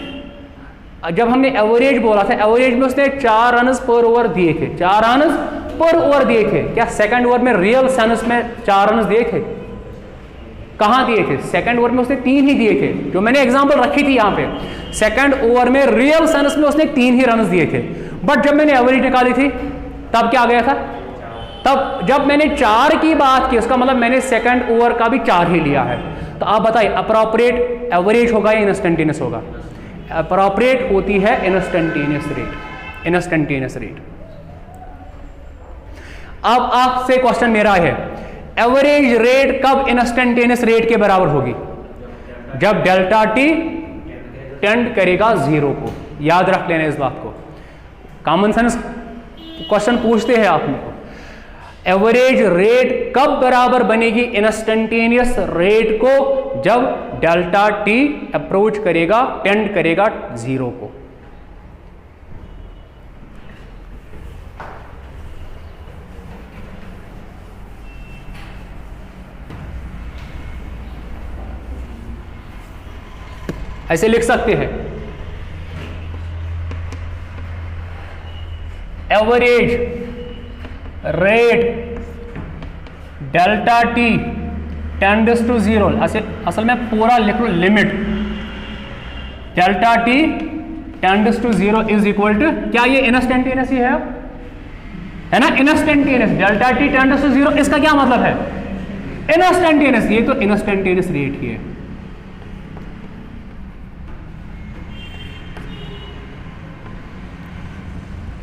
जब हमने एवरेज बोला था, एवरेज में उसने 4 रन पर ओवर दिए थे, 4 रन पर ओवर दिए थे। क्या सेकंड ओवर में रियल सेंस में 4 रन दिए थे? कहां दिए थे? सेकंड ओवर में उसने 3 ही दिए थे, जो मैंने एग्जांपल रखी थी यहां पे। सेकंड ओवर में रियल सेंस में उसने 3 ही रन दिए थे, बट जब मैंने एवरेज निकाली थी तब क्या आ गया था? तब जब मैंने 4 की बात की, उसका मतलब मैंने सेकंड ओवर का भी 4 ही लिया है। तो आप बताइए अप्रोप्रिएट एवरेज होगा या इंस्टेंटेनियस होगा? अप्रोप्रिएट होती है इंस्टेंटेनियस रेट, इंस्टेंटेनियस रेट। अब आपसे क्वेश्चन मेरा है, एवरेज रेट कब इंस्टेंटेनियस रेट के बराबर होगी? जब डेल्टा टी टेंड करेगा 0 को। याद रख लेना इस बात को, कॉमन सेंस क्वेश्चन पूछते हैं आपने को। एवरेज रेट कब बराबर बनेगी इंस्टेंटेनियस रेट को? जब डेल्टा टी अप्रोच करेगा, टेंड करेगा 0 को। ऐसे लिख सकते हैं, average rate delta T tends to 0, असल में पूरा लिख लो, limit delta T tends to 0 is equal to, क्या ये इंस्टेंटेनियस ही है ना? Instantaneous delta T tends to 0, इसका क्या मतलब है? इंस्टेंटेनियस, ये तो इंस्टेंटेनियस रेट ही है।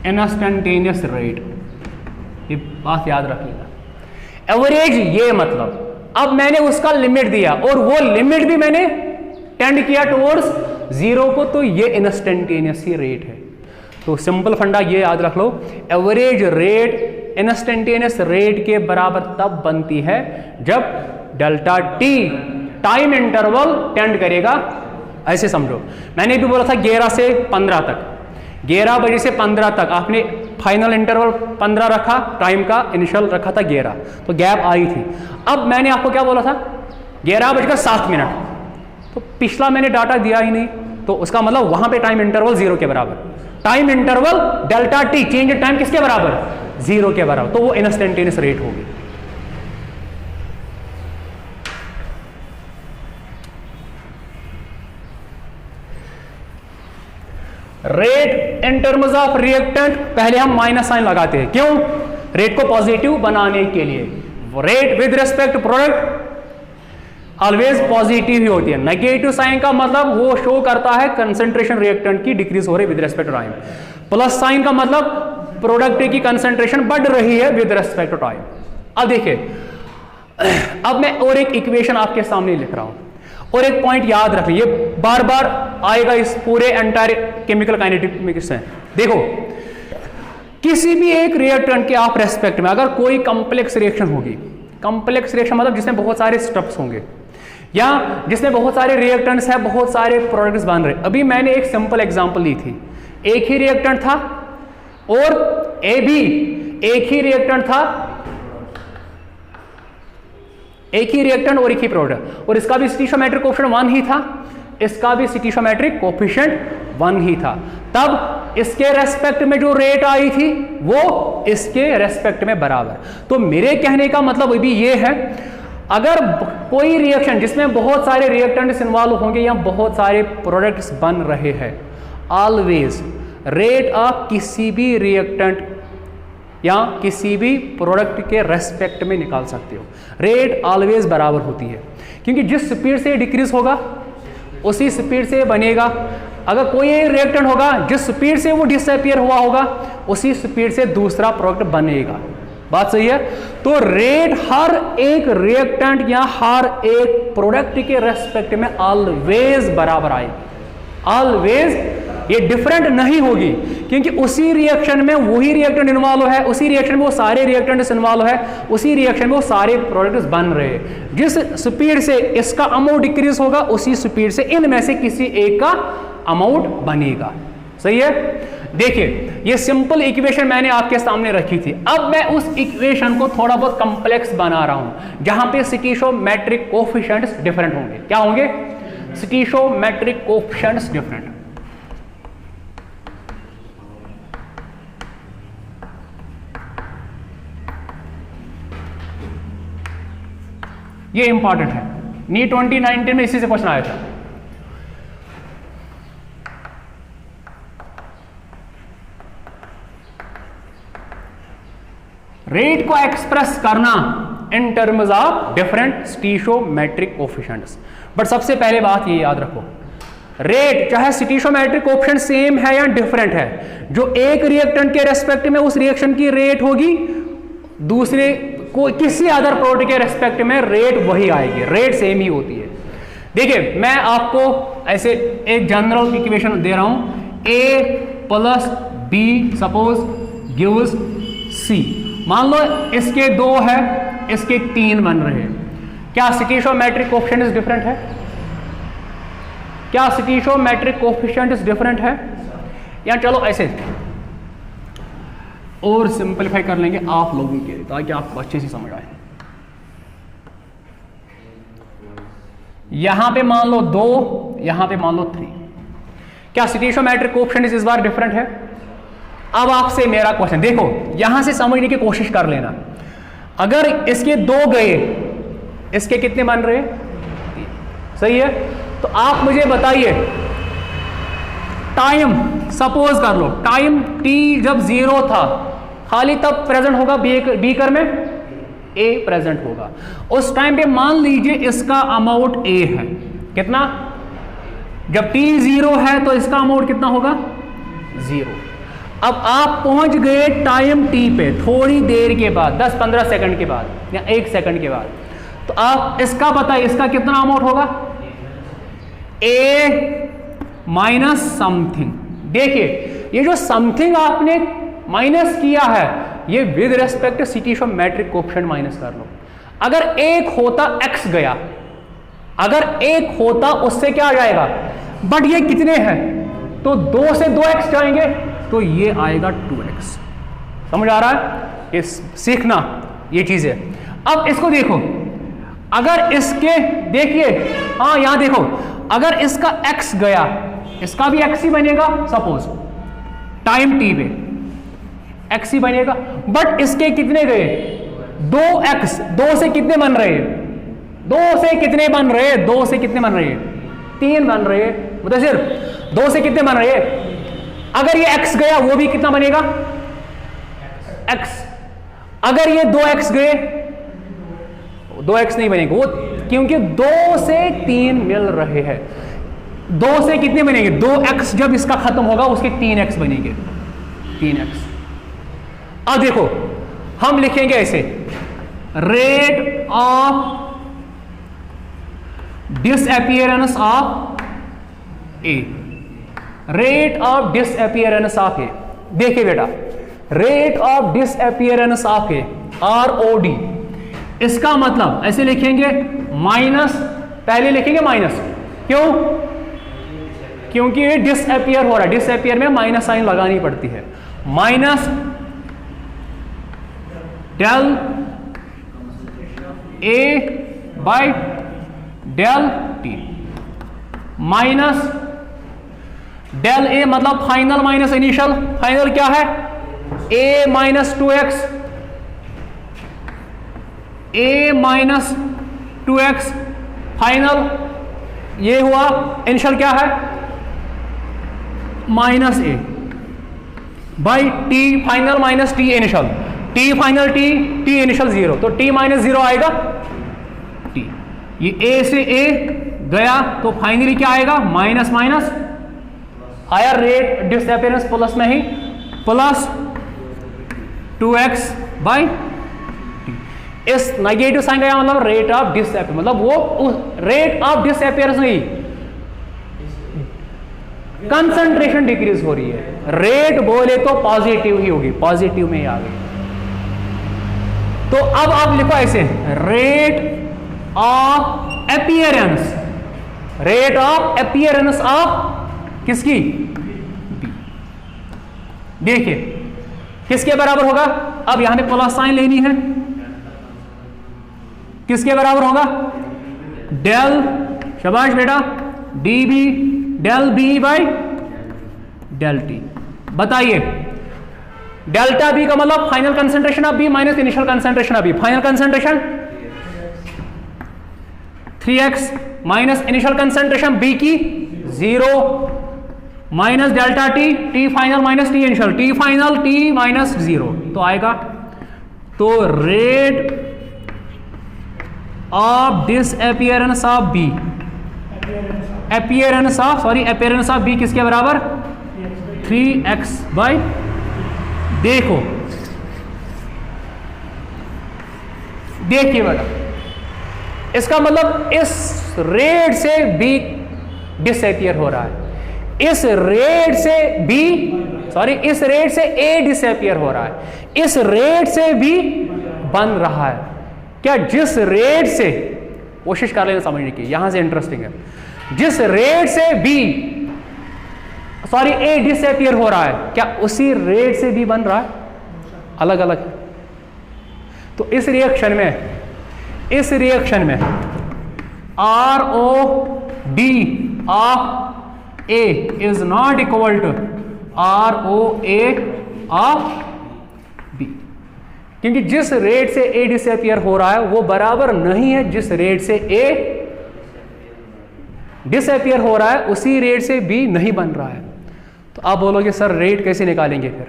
इंस्टेंटेनियस रेट, ये बात याद रख लेना। एवरेज ये मतलब अब मैंने उसका लिमिट दिया और वो लिमिट भी मैंने टेंड किया टुवर्ड्स 0 को, तो ये इंस्टेंटेनियस ही रेट है। तो सिंपल फंडा ये याद रख लो, एवरेज रेट इंस्टेंटेनियस रेट के बराबर तब बनती है जब delta T time interval tend करेगा, ऐसे समझो। मैंने भी बोला था 11 से 15 तक, 11 बजे से 15 तक आपने फाइनल इंटरवल 15 रखा, टाइम का इनिशियल रखा था 11, तो गैप आई थी। अब मैंने आपको क्या बोला था, 11:07, तो पिछला मैंने डाटा दिया ही नहीं, तो उसका मतलब वहां पे टाइम इंटरवल 0 के बराबर, time interval delta T change time किसके बराबर, 0 के बराबर, तो वो इंस्टेंटेनियस रेट होगी। Rate in terms of reactant पहले हम माइनस साइन लगाते हैं, क्यों, रेट को पॉजिटिव बनाने के लिए। Rate with respect product always positive ही होती है। नेगेटिव साइन का मतलब वो शो करता है कंसंट्रेशन रिएक्टेंट की डिक्रीज हो रही with respect to time. Plus sign का मतलब प्रोडक्ट की कंसंट्रेशन बढ़ रही है विद रिस्पेक्ट टू टाइम। अब देखिए, अब मैं और एक इक्वेशन आपके सामने लिख रहा हूं और एक पॉइंट याद रखिए, बार बार आएगा इस पूरे एंटायर केमिकल काइनेटिक्स में। देखो, किसी भी एक रिएक्टेंट के आप रेस्पेक्ट में अगर कोई कॉम्प्लेक्स रिएक्शन होगी, कॉम्प्लेक्स रिएक्शन मतलब जिसमें बहुत सारे स्टेप्स होंगे या जिसमें बहुत सारे रिएक्टेंट्स हैं, बहुत सारे प्रोडक्ट्स बन रहे। अभी मैंने एक सिंपल एग्जांपल ली थी, एक ही रिएक्टेंट था और ए भी एक ही रिएक्टेंट था, एक ही रिएक्टेंट और एक ही प्रोडक्ट, और इसका भी स्टीशियोमेट्रिक कोएफिशिएंट 1 ही था, इसका भी स्टीशियोमेट्रिक कोएफिशिएंट 1 ही था। तब इसके रेस्पेक्ट में जो रेट आई थी वो इसके रेस्पेक्ट में बराबर। तो मेरे कहने का मतलब अभी ये है, अगर कोई रिएक्शन जिसमें बहुत सारे रिएक्टेंट्स इन्वॉल्व होंगे या बहुत सारे प्रोडक्ट्स बन रहे हैं, ऑलवेज रेट ऑफ किसी भी रिएक्टेंट या किसी भी प्रोडक्ट के रेस्पेक्ट में निकाल सकते हो। रेट ऑलवेज बराबर होती है, क्योंकि जिस स्पीड से डिक्रीज होगा उसी स्पीड से बनेगा। अगर कोई एक रिएक्टेंट होगा, जिस स्पीड से वो डिसअपीयर हुआ होगा उसी स्पीड से दूसरा प्रोडक्ट बनेगा। बात सही है? तो रेट हर एक रिएक्टेंट या हर एक प्रोडक्ट के रेस्पेक्ट में ऑलवेज बराबर आएगी, ऑलवेज, ये डिफरेंट नहीं होगी, क्योंकि उसी रिएक्शन में वही रिएक्टेंट इन्वॉल्व है, उसी रिएक्शन में वो सारे रिएक्टेंट्स इन्वॉल्व है, उसी रिएक्शन में वो सारे प्रोडक्ट्स बन रहे हैं। जिस स्पीड से इसका अमाउंट डिक्रीज होगा उसी स्पीड से इनमें से किसी एक का अमाउंट बनेगा। सही है? देखिए, ये सिंपल इक्वेशन मैंने आपके सामने रखी थी। अब मैं उस इक्वेशन को थोड़ा बहुत कॉम्प्लेक्स बना रहा हूं, जहां पे स्टीशियोमेट्रिक कोएफिशिएंट्स डिफरेंट होंगे। क्या होंगे? स्टीशियोमेट्रिक कोएफिशिएंट्स डिफरेंट। ये इंपॉर्टेंट है, नीट 2019 में इसी से क्वेश्चन आया था। रेट को एक्सप्रेस करना in terms of different stoichiometric coefficients. But सबसे पहले बात ये याद रखो, रेट चाहे स्टीशियोमेट्रिक कोएफिशिएंट सेम है या डिफरेंट है, जो एक रिएक्टेंट के रेस्पेक्ट में उस रिएक्शन की रेट होगी, दूसरे को किसी अदर प्रोडक्ट के रेस्पेक्ट में रेट वही आएगी, रेट सेम ही होती है। देखिए, मैं आपको ऐसे एक जनरल इक्वेशन दे रहा हूं, A + B suppose gives C। मान लो इसके 2 है, इसके 3 बन रहे हैं। क्या स्टीशियोमेट्रिक कोएफिशिएंट डिफरेंट है? क्या स्टीशियोमेट्रिक कोएफिशिएंट डिफरेंट है? या चलो ऐसे और सिंपलीफाई कर लेंगे आप लोगों के लिए, ताकि आपको अच्छे से समझ आए। यहां पे मान लो 2, यहां पे मान लो 3। क्या स्टीशियोमेट्रिक कोएफिशिएंट इस बार डिफरेंट है? अब आपसे मेरा क्वेश्चन, देखो यहां से समझने की कोशिश कर लेना। अगर इसके 2 गए, इसके कितने बन रहे? सही है? तो आप मुझे बताइए, टाइम सपोज कर लो, टाइम t जब 0 था, खाली तब प्रेजेंट होगा बीकर में A प्रेजेंट होगा। उस टाइम पे मान लीजिए इसका अमाउंट A है, कितना? जब t 0 है तो इसका अमाउंट कितना होगा? 0। अब आप पहुंच गए टाइम t पे थोड़ी देर के बाद, 10-15 सेकंड के बाद या 1 सेकंड के बाद। तो आप इसका बताइए, इसका कितना अमाउंट होगा? ए माइनस समथिंग। देखिए ये जो समथिंग आपने माइनस किया है, ये विद रेस्पेक्ट स्टोइचोमेट्रिक कोएफिशिएंट माइनस कर लो। अगर एक होता x गया, अगर एक होता उससे क्या आ जाएगा, बट ये कितने हैं तो 2 से 2x जाएंगे तो ये आएगा 2x। समझ आ रहा है? ये सीखना ये चीज है। अब इसको देखो, अगर इसके देखिए, हाँ यहां देखो, अगर इसका x गया, इसका भी x ही बनेगा सपोज टाइम t पे x ही बनेगा, बट इसके कितने गए 2x, 2 से कितने बन रहे हैं, 2 से कितने बन रहे हैं, 2 से कितने बन रहे हैं 3 बन रहे हैं, मतलब सिर्फ 2 से कितने बन रहे हैं। अगर ये x गया वो भी कितना बनेगा x, अगर ये 2x गए 2x नहीं बनेगा वो, क्योंकि 2 से 3 मिल रहे हैं। 2 से कितने बनेंगे, 2x जब इसका खत्म होगा उसके 3x बनेंगे, 3x। अब देखो हम लिखेंगे ऐसे, rate of disappearance of A, rate of disappearance of A. देखिए बेटा, rate of disappearance of A ROD, इसका मतलब ऐसे लिखेंगे माइनस, पहले लिखेंगे माइनस, क्यों? क्योंकि ये डिसअपीयर हो रहा है, डिसअपीयर में माइनस साइन लगानी पड़ती है। Minus del A by del T, minus del A मतलब फाइनल माइनस इनिशियल, फाइनल क्या है A minus 2x, A minus 2x final, ये हुआ इनिशियल क्या है minus A by T final minus T initial, T final T initial 0, तो T minus 0 आएगा T. ये ए से ए गया तो फाइनली क्या आएगा minus minus, higher rate disappearance plus में ही प्लस 2x बाई टी। इस नेगेटिव साइन का मतलब रेट ऑफ डिसअपीयरेंस, मतलब वो रेट ऑफ डिसअपीयरेंस नहीं, कंसंट्रेशन डिक्रीज हो रही है। रेट बोले तो पॉजिटिव ही होगी, पॉजिटिव में ही आ गई। तो अब आप लिखो ऐसे, rate of appearance, rate of appearance of किसकी बी। देखिए किसके बराबर होगा, अब यहां पे प्लस साइन लेनी है, किसके बराबर होगा डेल, शाबाश बेटा, D B del B by del T. बताइए डेल्टा बी का मतलब final concentration of B minus initial concentration of B, final concentration 3x minus initial concentration B की 0 minus delta T, T final minus T initial, T final T minus 0 तो आएगा। तो rate of disappearance of B, appearance of appearance of B किसके बराबर 3x by, देखो देखिए बेटा, इसका मतलब इस रेट से बी डिसअपीयर हो रहा है, इस रेट से बी इस रेट से ए डिसअपीयर हो रहा है, इस रेट से बी बन रहा है। क्या जिस रेट से, कोशिश कर लेना समझने की, यहां से इंटरेस्टिंग है, जिस रेट से बी ए डिसअपीयर हो रहा है, क्या उसी रेट से बी बन रहा है, अलग अलग। तो इस रिएक्शन में ROD of A is not equal to ROA of B, क्योंकि जिस रेट से A डिसअपीयर हो रहा है वो बराबर नहीं है जिस रेट से A डिसअपीयर हो रहा है, उसी रेट से B नहीं बन रहा है। तो आप बोलोगे सर रेट कैसे निकालेंगे फिर?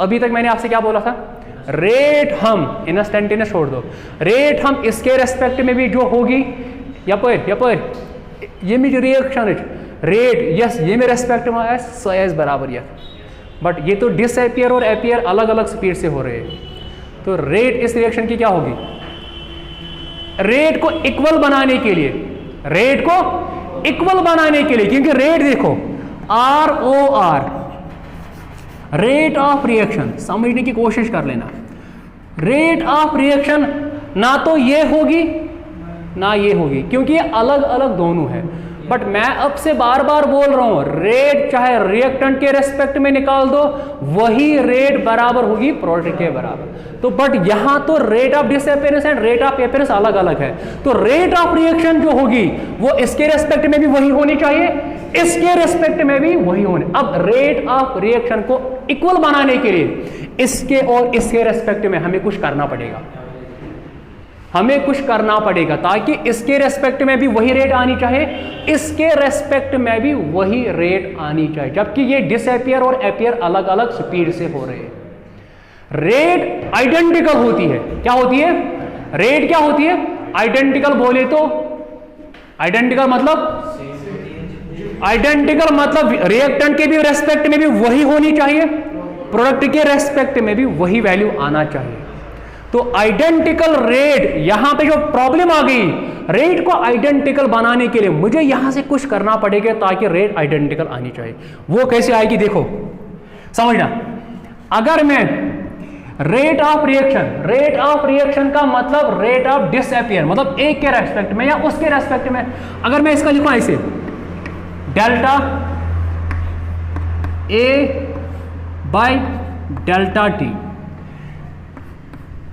अभी तक मैंने आपसे क्या बोला था, रेट हम इंस्टेंटेनियस छोड़ दो, रेट हम इसके रेस्पेक्ट में भी जो होगी यपर ये मेरी रिएक्शन रेट यस ये मेरे रेस्पेक्ट में है एस बराबर यस, बट ये तो डिसअपीयर और अपीयर अलग अलग स्पीड से हो रहे हैं। तो रेट इस रिएक्शन की क्या होगी रेट को इक्वल बनाने के लिए, रेट को इक्वल बनाने के लिए, क्योंकि रेट देखो ROR, रेट ऑफ रिएक्शन, समझने की कोशिश कर लेना। रेट ऑफ रिएक्शन ना तो ये होगी ना ये होगी, क्योंकि ये अलग अलग दोनों है। बट मैं अब से बार बार बोल रहा हूं, रेट चाहे रिएक्टेंट के रेस्पेक्ट में निकाल दो, वही रेट बराबर होगी प्रोडक्ट के बराबर। तो बट यहां तो rate of disappearance and rate of appearance अलग अलग है, तो रेट ऑफ रिएक्शन जो होगी वो इसके रेस्पेक्ट में भी वही होनी चाहिए, इसके रेस्पेक्ट में भी वही होने। अब रेट ऑफ रिएक्शन को इक्वल बनाने के लिए इसके और इसके रेस्पेक्ट में हमें कुछ करना पड़ेगा, हमें कुछ करना पड़ेगा, ताकि इसके रेस्पेक्ट में भी वही रेट आनी चाहिए, इसके रेस्पेक्ट में भी वही रेट आनी चाहिए, जबकि ये डिसअपियर और अपीयर अलग अलग स्पीड से हो रहे हैं। रेट आइडेंटिकल होती है, क्या होती है? रेट क्या होती है? आइडेंटिकल बोले तो आइडेंटिकल मतलब रिएक्टेंट के भी रेस्पेक्ट में भी वही होनी चाहिए, प्रोडक्ट के रेस्पेक्ट में भी वही वैल्यू आना चाहिए। तो आइडेंटिकल रेट, यहां पे जो प्रॉब्लम आ गई, रेट को आइडेंटिकल बनाने के लिए मुझे यहां से कुछ करना पड़ेगा ताकि रेट आइडेंटिकल आनी चाहिए। वो कैसे आएगी देखो, समझना। अगर मैं रेट ऑफ रिएक्शन का मतलब रेट ऑफ डिसअपियर, मतलब एक के रेस्पेक्ट में या उसके रेस्पेक्ट में, अगर मैं इसका लिखूं ऐसे, delta A by delta T,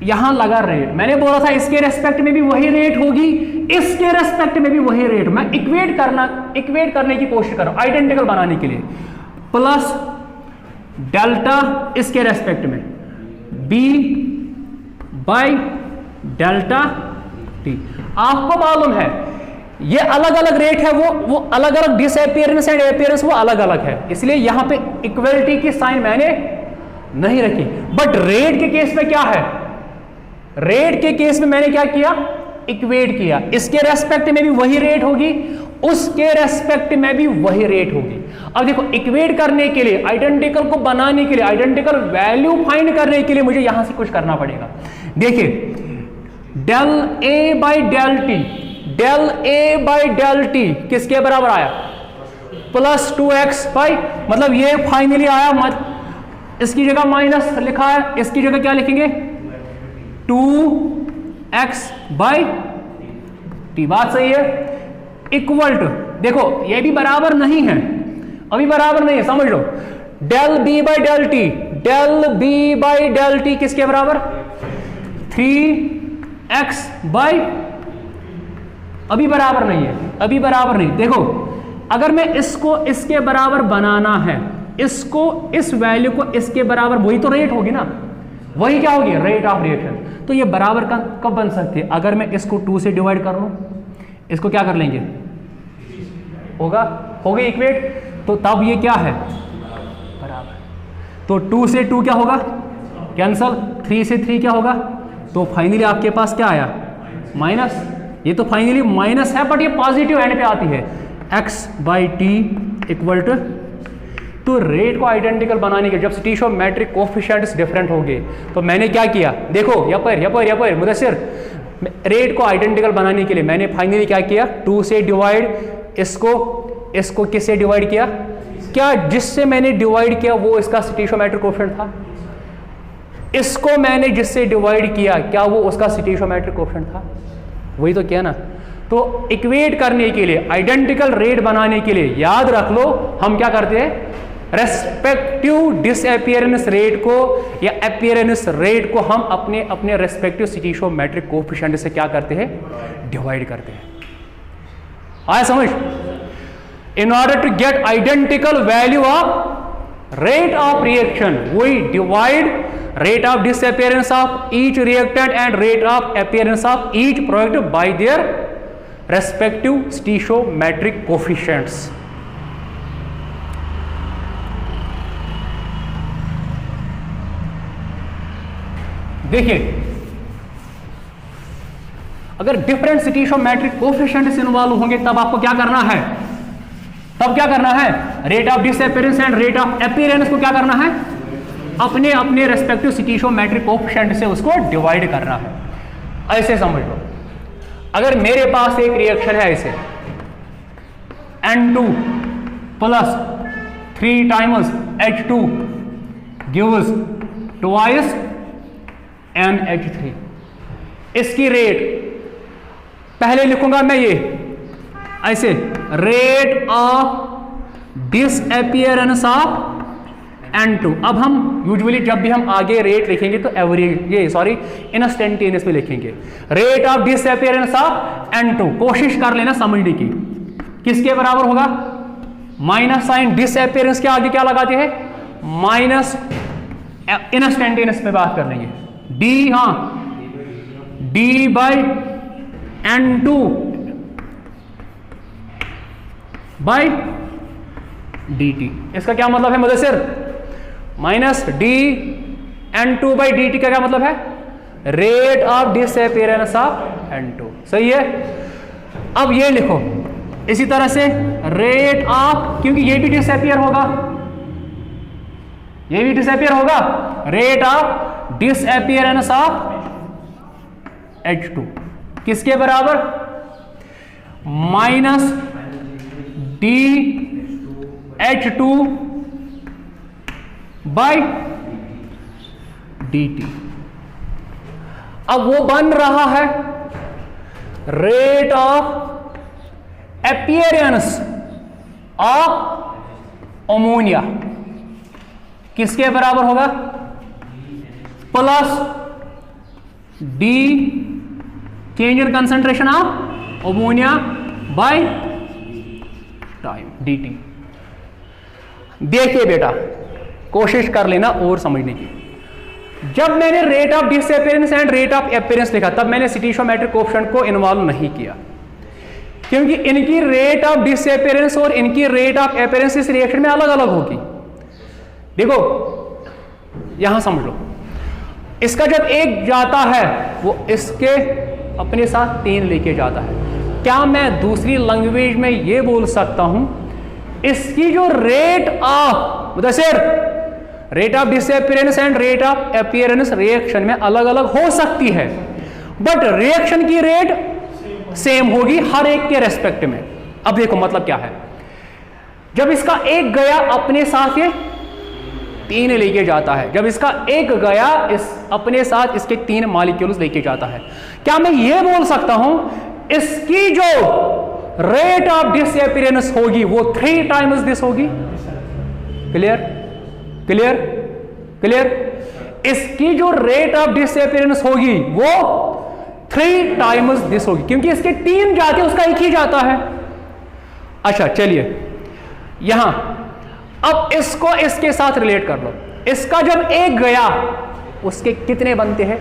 यहां लगा रेट, मैंने बोला था इसके रेस्पेक्ट में भी वही रेट होगी, इसके रेस्पेक्ट में भी वही रेट। मैं इक्वेट करने की कोशिश कर रहा हूं आइडेंटिकल बनाने के लिए, प्लस डेल्टा इसके रेस्पेक्ट में B बाई डेल्टा T। आपको मालूम है ये अलग अलग रेट है, वो अलग अलग डिसअपियरेंस एंड अपीयरेंस वो अलग अलग है, इसलिए यहां पे इक्वलिटी की साइन मैंने नहीं रखी। बट रेट के केस में क्या है, रेट के केस में मैंने क्या किया, इक्वेट किया, इसके रेस्पेक्ट में भी वही रेट होगी, उसके रेस्पेक्ट में भी वही रेट होगी। अब देखो, इक्वेट करने के लिए, आइडेंटिकल को बनाने के लिए, आइडेंटिकल वैल्यू फाइंड करने के लिए मुझे यहां से कुछ करना पड़ेगा। देखिए, del A by del T, del A by del T किसके बराबर आया? प्लस 2x बाई, मतलब ये फाइनली आया, इसकी जगह माइनस लिखा है, इसकी जगह क्या लिखेंगे? 2x by T। बात सही है? इक्वल टू, देखो ये भी बराबर नहीं है, अभी बराबर नहीं है, समझ लो। Del B by del T, del B by del T किसके बराबर? 3x बाई, अभी बराबर नहीं है, अभी बराबर नहीं। देखो, अगर मैं इसको इसके बराबर बनाना है, इसको इस वैल्यू को इसके बराबर, वही तो रेट होगी ना, वही क्या होगी? Rate of reaction. तो ये बराबर का कब बन सकती है? अगर मैं इसको 2 से डिवाइड कर लूं, इसको क्या कर लेंगे? होगी इक्वेट, तो तब ये क्या है? बराबर। तो 2 से 2 क्या होगा? कैंसल। 3 से 3 क्या होगा? तो फाइनली आपके पास क्या आया? माइनस। ये तो फाइनली माइनस है, बट ये पॉजिटिव एंड पे आती है, x by T equal to. तो रेट को आइडेंटिकल बनाने के जब स्टीशियोमेट्रिक कोफिशिएंट्स डिफरेंट हो गए, तो मैंने क्या किया? देखो यपर मुदस्सिर, रेट को आइडेंटिकल बनाने के लिए मैंने फाइनली क्या किया? 2 से डिवाइड, इसको किससे डिवाइड किया? क्या जिससे मैंने डिवाइड किया वो इसका स्टीशियोमेट्रिक कोफिशिएंट था? इसको मैंने जिससे डिवाइड किया, क्या वो उसका स्टीशियोमेट्रिक कोफिशिएंट था? वही तो किया ना। तो इक्वेट करने के लिए, आइडेंटिकल रेट बनाने के लिए, याद रख लो हम क्या करते हैं? रेस्पेक्टिव डिसअपियरेंस रेट को या अपीयरेंस रेट को हम अपने अपने रेस्पेक्टिव स्टीशियोमेट्रिक कोफिशिएंट से क्या करते हैं? डिवाइड करते हैं। आया समझ? In order to get identical value of rate of reaction, we divide rate of disappearance of each reactant and rate of appearance of each product by their respective stoichiometric coefficients. देखिए, अगर different स्टीशियोमेट्रिक coefficients involve होंगे तब आपको क्या करना है? Rate of disappearance and rate of appearance को क्या करना है? अपने अपने रेस्पेक्टिव स्टीशियोमेट्रिक कोफिशिएंट से उसको डिवाइड करना है। ऐसे समझ लो। अगर मेरे पास एक रिएक्शन है ऐसे N2 plus 3 times H2 gives twice NH3, इसकी रेट पहले लिखूंगा मैं ये ऐसे, rate of disappearance of N2। अब हम यूजुअली जब भी हम आगे रेट लिखेंगे तो इंस्टेंटेनियस में लिखेंगे, rate of disappearance of N2। कोशिश कर लेना समझने की, किसके बराबर होगा, माइनस साइन डिसअपीयरेंस के आगे क्या लगाते हैं, माइनस, इंस्टेंटेनियस में बात कर लेंगे, डी, हाँ D by N2 by dt। इसका क्या मतलब है Mudassir, minus D N2 by dt का क्या मतलब है, rate of disappearance of N2। सही है। अब ये लिखो इसी तरह से रेट ऑफ, क्योंकि ये भी डिसअपीयर होगा, ये भी डिसअपीयर होगा, rate of disappearance of H2 किसके बराबर, minus D H2 by dt। अब वो बन रहा है rate of appearance of ammonia, किसके बराबर होगा, plus D change in concentration of ammonia by time dt। देखिए बेटा, कोशिश कर लेना और समझने की, जब मैंने rate of disappearance and rate of appearance लिखा तब मैंने स्टीशियोमेट्रिक कोएफिशिएंट को इन्वॉल्व नहीं किया, क्योंकि इनकी रेट ऑफ डिसअपीयरेंस और इनकी रेट ऑफ अपीयरेंस इस रिएक्शन में अलग अलग होगी। देखो यहां समझ लो, इसका जब एक जाता है वो इसके अपने साथ 3 लेके जाता है। क्या मैं दूसरी लैंग्वेज में ये बोल सकता हूं, इसकी जो rate of Mudassir, rate of disappearance and rate of appearance reaction में अलग अलग हो सकती है, बट रिएक्शन की रेट सेम होगी हर एक के रेस्पेक्ट में। अब देखो मतलब क्या है, जब इसका एक गया अपने साथ ये 3 लेके जाता है, जब इसका एक गया इस अपने साथ इसके 3 मॉलिक्यूल्स लेके जाता है, क्या मैं ये बोल सकता हूं इसकी जो रेट ऑफ डिसअपीयरेंस होगी वो 3 टाइम्स दिस होगी। Clear clear clear. इसकी जो रेट ऑफ डिसअपीयरेंस होगी वो 3 टाइम्स दिस होगी, क्योंकि इसके 3 जाते उसका एक ही जाता है। अच्छा चलिए यहां अब इसको इसके साथ रिलेट कर लो, इसका जब एक गया उसके कितने बनते हैं,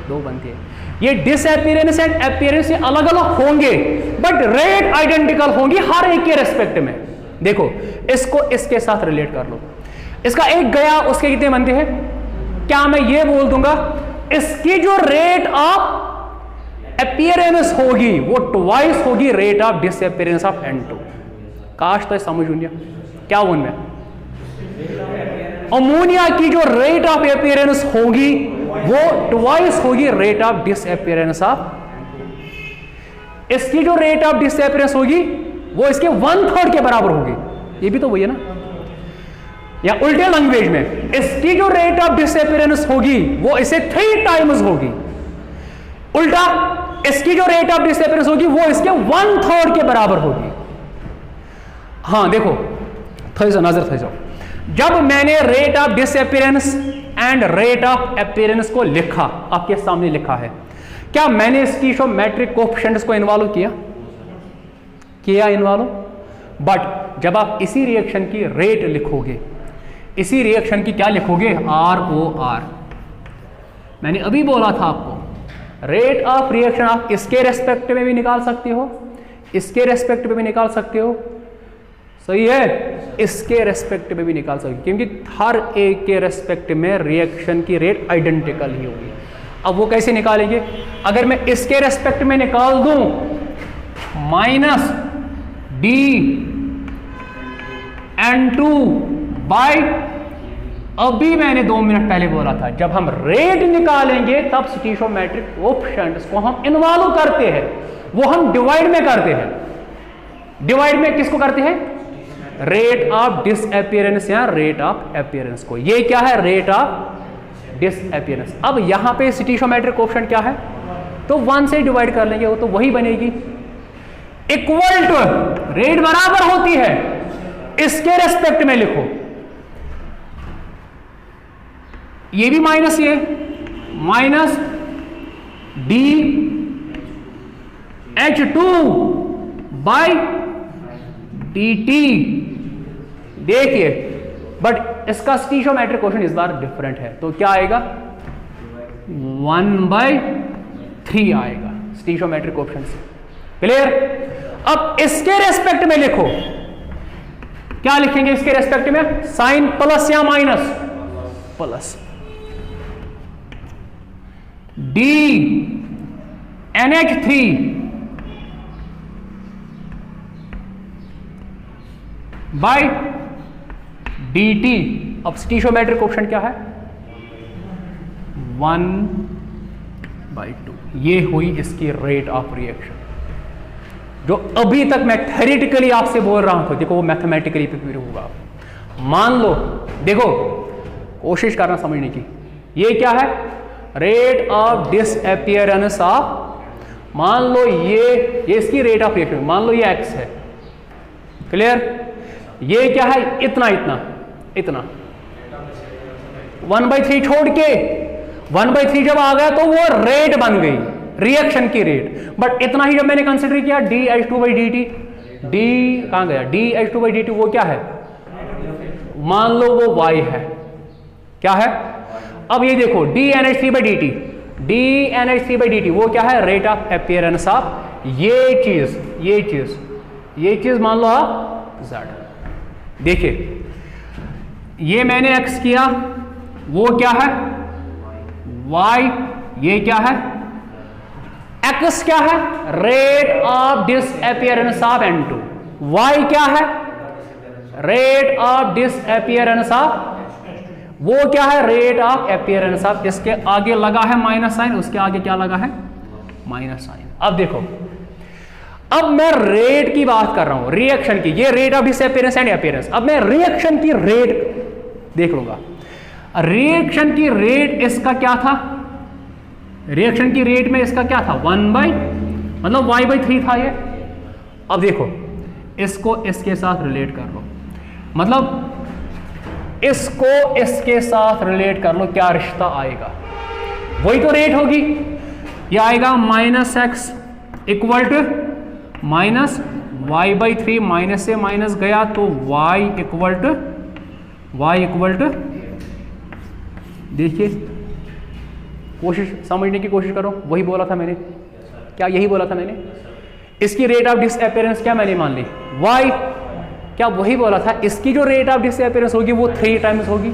2 बनते हैं। ये डिसअपीयरेंस एंड अपीयरेंस से अलग अलग होंगे बट रेट आइडेंटिकल होंगी हर एक के रेस्पेक्ट में। देखो इसको इसके साथ रिलेट कर लो, इसका एक गया उसके कितने बनते हैं, क्या मैं ये बोल दूंगा इसकी जो रेट ऑफ अपीयरेंस होगी वो ट्वाइस होगी rate of disappearance of N2। काश तो समझ लिया क्या उनमें, अमोनिया की जो रेट ऑफ अपीयरेंस होगी वो ट्वाइस होगी रेट ऑफ डिसअपीयरेंस ऑफ, इसकी जो रेट ऑफ डिसअपीयरेंस होगी वो इसके 1/3 के बराबर होगी। ये भी तो वही है ना, या उल्टे लैंग्वेज में इसकी जो रेट ऑफ डिसअपीयरेंस होगी वो इसे 3 टाइम्स होगी, उल्टा इसकी जो रेट ऑफ डिसअपीयरेंस होगी वो इसके 1/3 के बराबर होगी। हाँ देखो थोड़ी सा नजर थी जाओ, जब मैंने rate of disappearance and rate of appearance को लिखा, आपके सामने लिखा है, क्या मैंने स्टीशियोमेट्रिक कोएफिशिएंट्स को इन्वॉल्व किया इन्वॉल्व? बट जब आप इसी रिएक्शन की रेट लिखोगे, इसी रिएक्शन की क्या लिखोगे, ROR। मैंने अभी बोला था आपको रेट ऑफ रिएक्शन आप इसके रेस्पेक्ट में भी निकाल सकते हो, इसके रेस्पेक्ट में भी निकाल सकते हो, सही है, इसके रेस्पेक्ट में भी निकाल सकते हो, क्योंकि हर एक के रेस्पेक्ट में रिएक्शन की रेट आइडेंटिकल ही होगी। अब वो कैसे निकालेंगे, अगर मैं इसके रेस्पेक्ट में निकाल दूं माइनस डी N2 बाई अभी मैंने 2 मिनट पहले बोला था, जब हम रेट निकालेंगे तब स्टीशियोमेट्रिक कोएफिशिएंट्स को हम इन्वॉल्व करते हैं, वो हम डिवाइड में करते हैं। डिवाइड में किसको करते हैं? रेट ऑफ डिसअपीयरेंस या रेट ऑफ अपीयरेंस को। ये क्या है? Rate of disappearance. अब यहां पे स्टीशियोमेट्रिक कोएफिशिएंट क्या है? तो 1 से डिवाइड कर लेंगे, वो तो वही बनेगी, इक्वल टू, रेट बराबर होती है, इसके रेस्पेक्ट में लिखो, ये भी माइनस ये, minus D H2 by D T. देखिए, बट इसका स्टीशियोमेट्रिक कोएफिशिएंट इस बार डिफरेंट है, तो क्या आएगा? 1/3 आएगा स्टीशियोमेट्रिक कोएफिशिएंट से। क्लियर? अब इसके रेस्पेक्ट में लिखो, क्या लिखेंगे इसके रेस्पेक्ट में? साइन प्लस या minus? Plus. D NH3 by dt। अब स्टीशियोमेट्रिक कोएफिशिएंट क्या है? 1/2। ये हुई इसकी रेट ऑफ रिएक्शन, जो अभी तक मैं थ्योरेटिकली आपसे बोल रहा हूं, देखो वो मैथमेटिकली प्रिपेयर होगा। मान लो, देखो कोशिश करना समझने की, ये क्या है? रेट ऑफ डिसअपीयरेंस ऑफ, मान लो ये इसकी रेट ऑफ रिएक्शन, मान लो ये x है। क्लियर? ये क्या है? इतना इतना इतना 1/3 छोड़ के 1/3 जब आ गया तो वो रेट बन गई, रिएक्शन की रेट। बट इतना ही जब मैंने कंसिडर किया, dH2/dt, डी कहां गया? dH2/dt वो क्या है? मान लो वो y है, क्या है? अब ये देखो dNH3/dt, dNH3/dt वो क्या है? रेट ऑफ अपीयरेंस ऑफ ये चीज मान लो आप z। देखिए, ये मैंने x किया, वो क्या है? y। ये क्या है? x क्या है? Rate of disappearance of N2। y क्या है? रेट ऑफ डिसअपीयरेंस ऑफ, वो क्या है? Rate of appearance of. इसके आगे लगा है माइनस साइन, उसके आगे क्या लगा है? Minus sign. अब देखो, अब मैं रेट की बात कर रहा हूं, रिएक्शन की, ये rate of disappearance and appearance. अब मैं रिएक्शन की रेट देख लूंगा। रिएक्शन की रेट इसका क्या था? रिएक्शन की रेट में इसका क्या था? 1/, y/3 था ये। अब देखो, इसको इसके साथ रिलेट कर लो, मतलब इसको इसके साथ रिलेट कर लो, क्या रिश्ता आएगा? वही तो रेट होगी। ये आएगा -x equal to -y/3, minus से माइनस गया तो y इक्वल टू, देखिए कोशिश समझने की कोशिश करो, वही बोला था मैंने, क्या यही बोला था मैंने? इसकी रेट ऑफ डिसअपीयरेंस क्या मैंने मान ली? y। क्या वही बोला था? इसकी जो रेट ऑफ डिसअपीयरेंस होगी वो 3 टाइम्स होगी।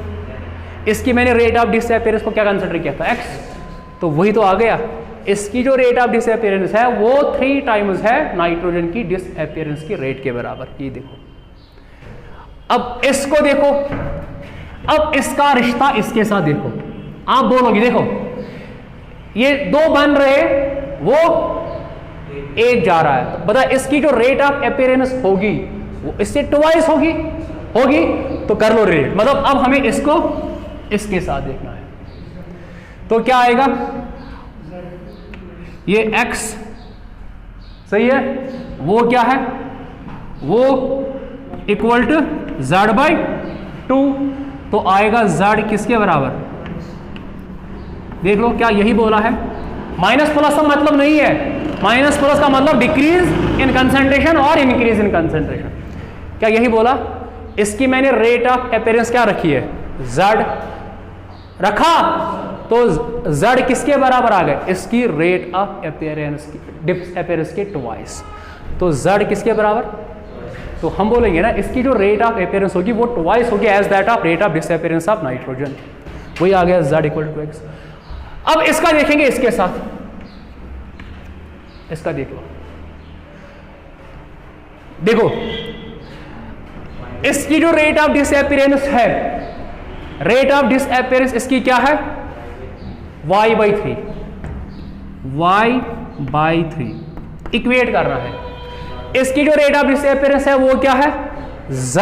इसकी मैंने रेट ऑफ डिसअपीयरेंस को क्या कंसिडर किया था? x। तो वही तो आ गया। इसकी जो रेट ऑफ डिसअपीयरेंस है वो 3 टाइम्स है नाइट्रोजन की डिसअपीयरेंस की रेट के बराबर। ये देखो, अब इसको देखो, अब इसका रिश्ता इसके साथ देखो, आप बोलोगे देखो ये 2 बन रहे, वो 1 जा रहा है, तो बता इसकी जो रेट ऑफ अपीयरेंस होगी वो इससे ट्वाइस होगी, तो कर लो रेट। मतलब अब हमें इसको इसके साथ देखना है, तो क्या आएगा? ये x सही है, वो क्या है? वो इक्वल टू z/2, तो आएगा z किसके बराबर? देख लो, क्या यही बोला है? माइनस प्लस का मतलब नहीं है, माइनस प्लस का मतलब डिक्रीज इन कंसंट्रेशन और इंक्रीज इन कंसंट्रेशन। क्या यही बोला? इसकी मैंने रेट ऑफ अपीयरेंस क्या रखी है? z रखा, तो z किसके बराबर आ गए? इसकी रेट ऑफ अपीयरेंस की, डिसअपीयरेंस के ट्वाइस। तो z किसके बराबर? तो हम बोलेंगे ना, इसकी जो रेट ऑफ अपीयरेंस होगी वो ट्वाइस होगी as that of rate of disappearance of nitrogen. वही आ गया z इक्वल टू x। अब इसका देखेंगे इसके साथ, इसका देख लो, देखो इसकी जो रेट ऑफ डिसअपीयरेंस है रेट ऑफ डिसअपियरेंस इसकी क्या है, y/3, y/3 इक्वेट करना है। इसकी जो रेट ऑफ डिसअपियरेंस है वो क्या है, z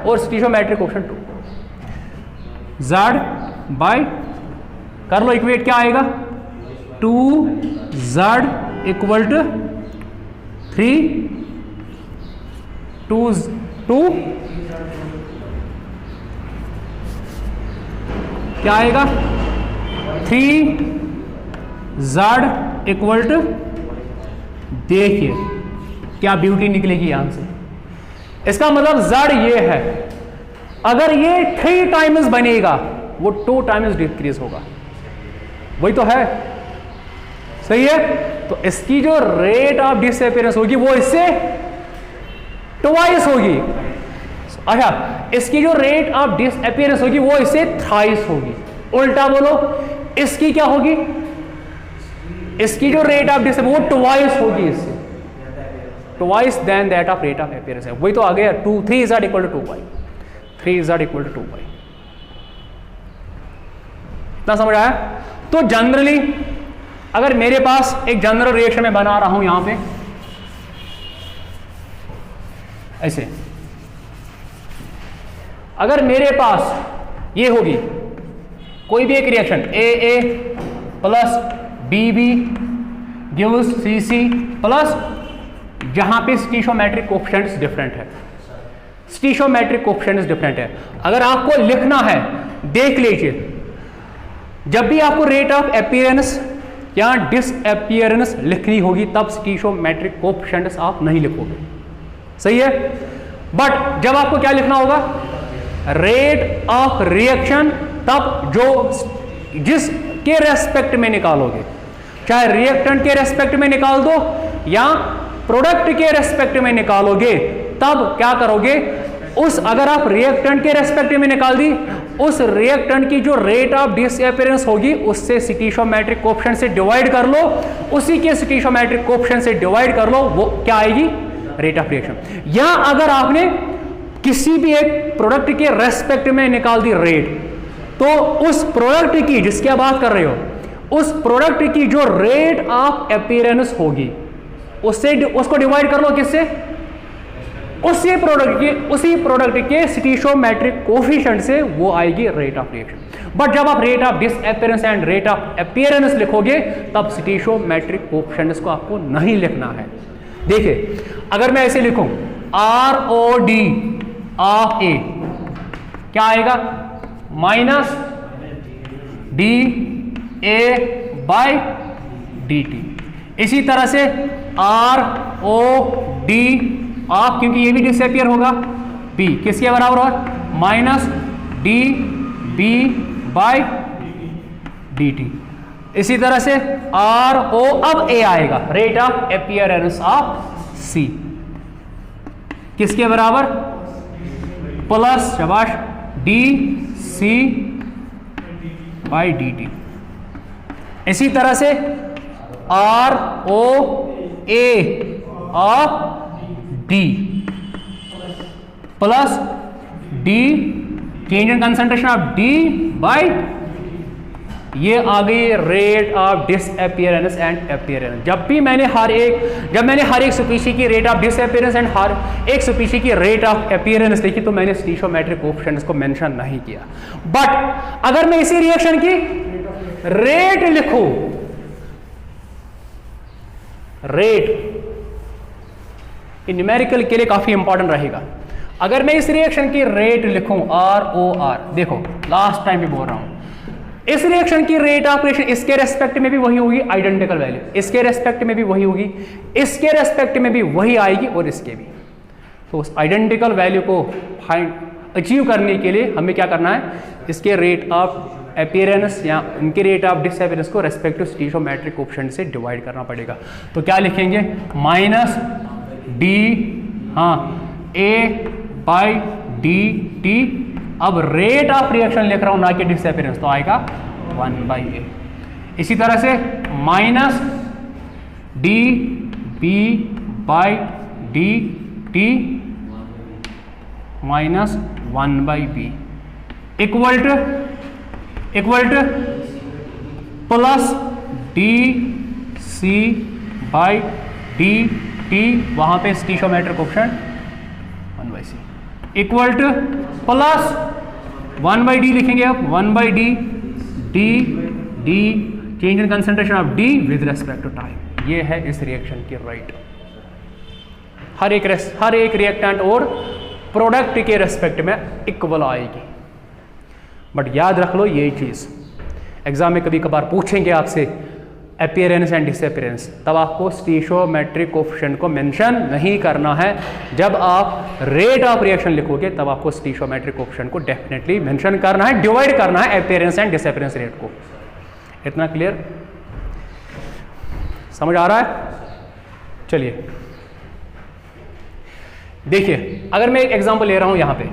और स्टीरियोमेट्रिक कोएफिशिएंट 2, z बाय कर लो इक्वेट, क्या आएगा 2z इक्वल टू 3 2 क्या आएगा 3z इक्वल टू, देखिए क्या ब्यूटी निकलेगी आंसर। इसका मतलब z ये है, अगर ये 3 टाइम्स बनेगा वो 2 टाइम्स डिक्रीज होगा, वही तो है, सही है। तो इसकी जो रेट ऑफ डिसअपियरेंस होगी वो इससे ट्वाइस होगी। अच्छा, इसकी जो रेट ऑफ डिसअपियरेंस होगी वो इससे थ्राइस होगी। उल्टा बोलो, इसकी क्या होगी, इसकी जो रेट ऑफ डिसअपियरेंस वो ट्वाइस होगी, इससे twice than that of rate of appearance है। वही तो आ गया 3z equal to 2y, 3z equal to 2y। इतना समझ आया। तो जनरली अगर मेरे पास एक जनरल रिएक्शन में बना रहा हूं यहां पे ऐसे, अगर मेरे पास ये होगी कोई भी एक reaction AA plus BB gives CC plus, जहां पे स्टीशियोमेट्रिक कोएफिशिएंट्स डिफरेंट है, स्टीशियोमेट्रिक कोएफिशिएंट्स डिफरेंट है। अगर आपको लिखना है, देख लीजिए, जब भी आपको रेट ऑफ अपीयरेंस या डिसअपियरेंस लिखनी होगी तब स्टीशियोमेट्रिक कोएफिशिएंट्स आप नहीं लिखोगे, सही है। बट जब आपको क्या लिखना होगा, रेट ऑफ रिएक्शन, तब जो जिसके रेस्पेक्ट में निकालोगे, चाहे रिएक्टेंट के रेस्पेक्ट में निकाल दो या प्रोडक्ट के रेस्पेक्ट में निकालोगे, तब क्या करोगे, उस अगर आप रिएक्टेंट के रेस्पेक्ट में निकाल दी, उस रिएक्टेंट की जो रेट ऑफ डिसअपियरेंस होगी उससे स्टीशियोमेट्रिक कोएफिशिएंट से डिवाइड कर लो, उसी के स्टीशियोमेट्रिक कोएफिशिएंट से डिवाइड कर लो, वो क्या आएगी, रेट ऑफ रिएक्शन। या अगर आपने किसी भी एक प्रोडक्ट के रेस्पेक्ट में निकाल दी रेट, तो उस प्रोडक्ट की, जिसकी आप बात कर रहे हो, उस प्रोडक्ट की जो रेट ऑफ अपीयरेंस होगी उससे उसको डिवाइड कर लो किससे, उसी प्रोडक्ट के स्टीशियोमेट्रिक कोएफिशिएंट से, वो आएगी रेट ऑफ रिएक्शन। बट जब आप rate of disappearance and rate of appearance लिखोगे तब स्टीशियोमेट्रिक कोएफिशिएंट्स को आपको नहीं लिखना है। देखिए, अगर मैं ऐसे लिखूं ROD ऑफ A, क्या आएगा, माइनस DA बाय DT। इसी तरह से ROD ऑफ, क्योंकि ये भी डिसअपियर होगा, B किसके बराबर होगा, माइनस DB बाय DT। इसी तरह से RO, अब A आएगा, rate of appearance of C किसके बराबर, प्लस शाबाश DC बाय DT। इसी तरह से ROA of D plus D, change in concentration of D by, ये आ गई rate of disappearance and appearance. जब मैंने हर एक स्पीशीज की रेट ऑफ डिसअपियरेंस एंड हर एक स्पीशीज की रेट ऑफ अपीयरेंस देखी तो मैंने स्टीशियोमेट्रिक कोएफिशिएंट्स को मेंशन नहीं किया। बट अगर मैं इसी रिएक्शन की रेट लिखूं, रेट न्यूमेरिकल के लिए काफी इंपॉर्टेंट रहेगा। अगर मैं इस रिएक्शन की रेट लिखूं ROR, देखो लास्ट टाइम भी बोल रहा हूं, इस रिएक्शन की रेट ऑफ रिएक्शन इसके रेस्पेक्ट में भी वही होगी, आइडेंटिकल वैल्यू, इसके रेस्पेक्ट में भी वही होगी, इसके रेस्पेक्ट में भी वही आएगी और इसके भी। तो उस आइडेंटिकल वैल्यू को फाइंड अचीव करने के लिए हमें क्या करना है, इसके रेट ऑफ अपीयरेंस या इनके रेट ऑफ डिसअपियरेंस को रेस्पेक्टिव स्टीशियोमेट्रिक कोएफिशिएंट से डिवाइड करना पड़ेगा। तो क्या लिखेंगे, minus D A by DT। अब रेट ऑफ रिएक्शन लिख रहा हूं ना कि डिसअपियरेंस, तो आएगा 1/A। इसी तरह से minus DB by DT minus 1/B। Equal to plus D C by D T, वहां पे stoichiometric coefficient 1/c equal to plus 1/d लिखेंगे आप, 1/d D D change in concentration of D with respect to time. ये है इस reaction की right. हर एक reactant और प्रोडक्ट के रेस्पेक्ट में इक्वल आएगी। बट याद रख लो ये चीज, एग्जाम में कभी कभार पूछेंगे आपसे अपीयरेंस एंड डिसअपीयरेंस, तब आपको स्टीशियोमेट्रिक कोएफिशिएंट को मेंशन नहीं करना है। जब आप रेट ऑफ रिएक्शन लिखोगे तब आपको स्टीशियोमेट्रिक कोएफिशिएंट को डेफिनेटली मेंशन करना है, डिवाइड करना है अपीयरेंस एंड डिसअपीयरेंस रेट को। इतना क्लियर समझ आ रहा है? चलिए देखिए, अगर मैं एक एग्जांपल ले रहा हूं यहां पे,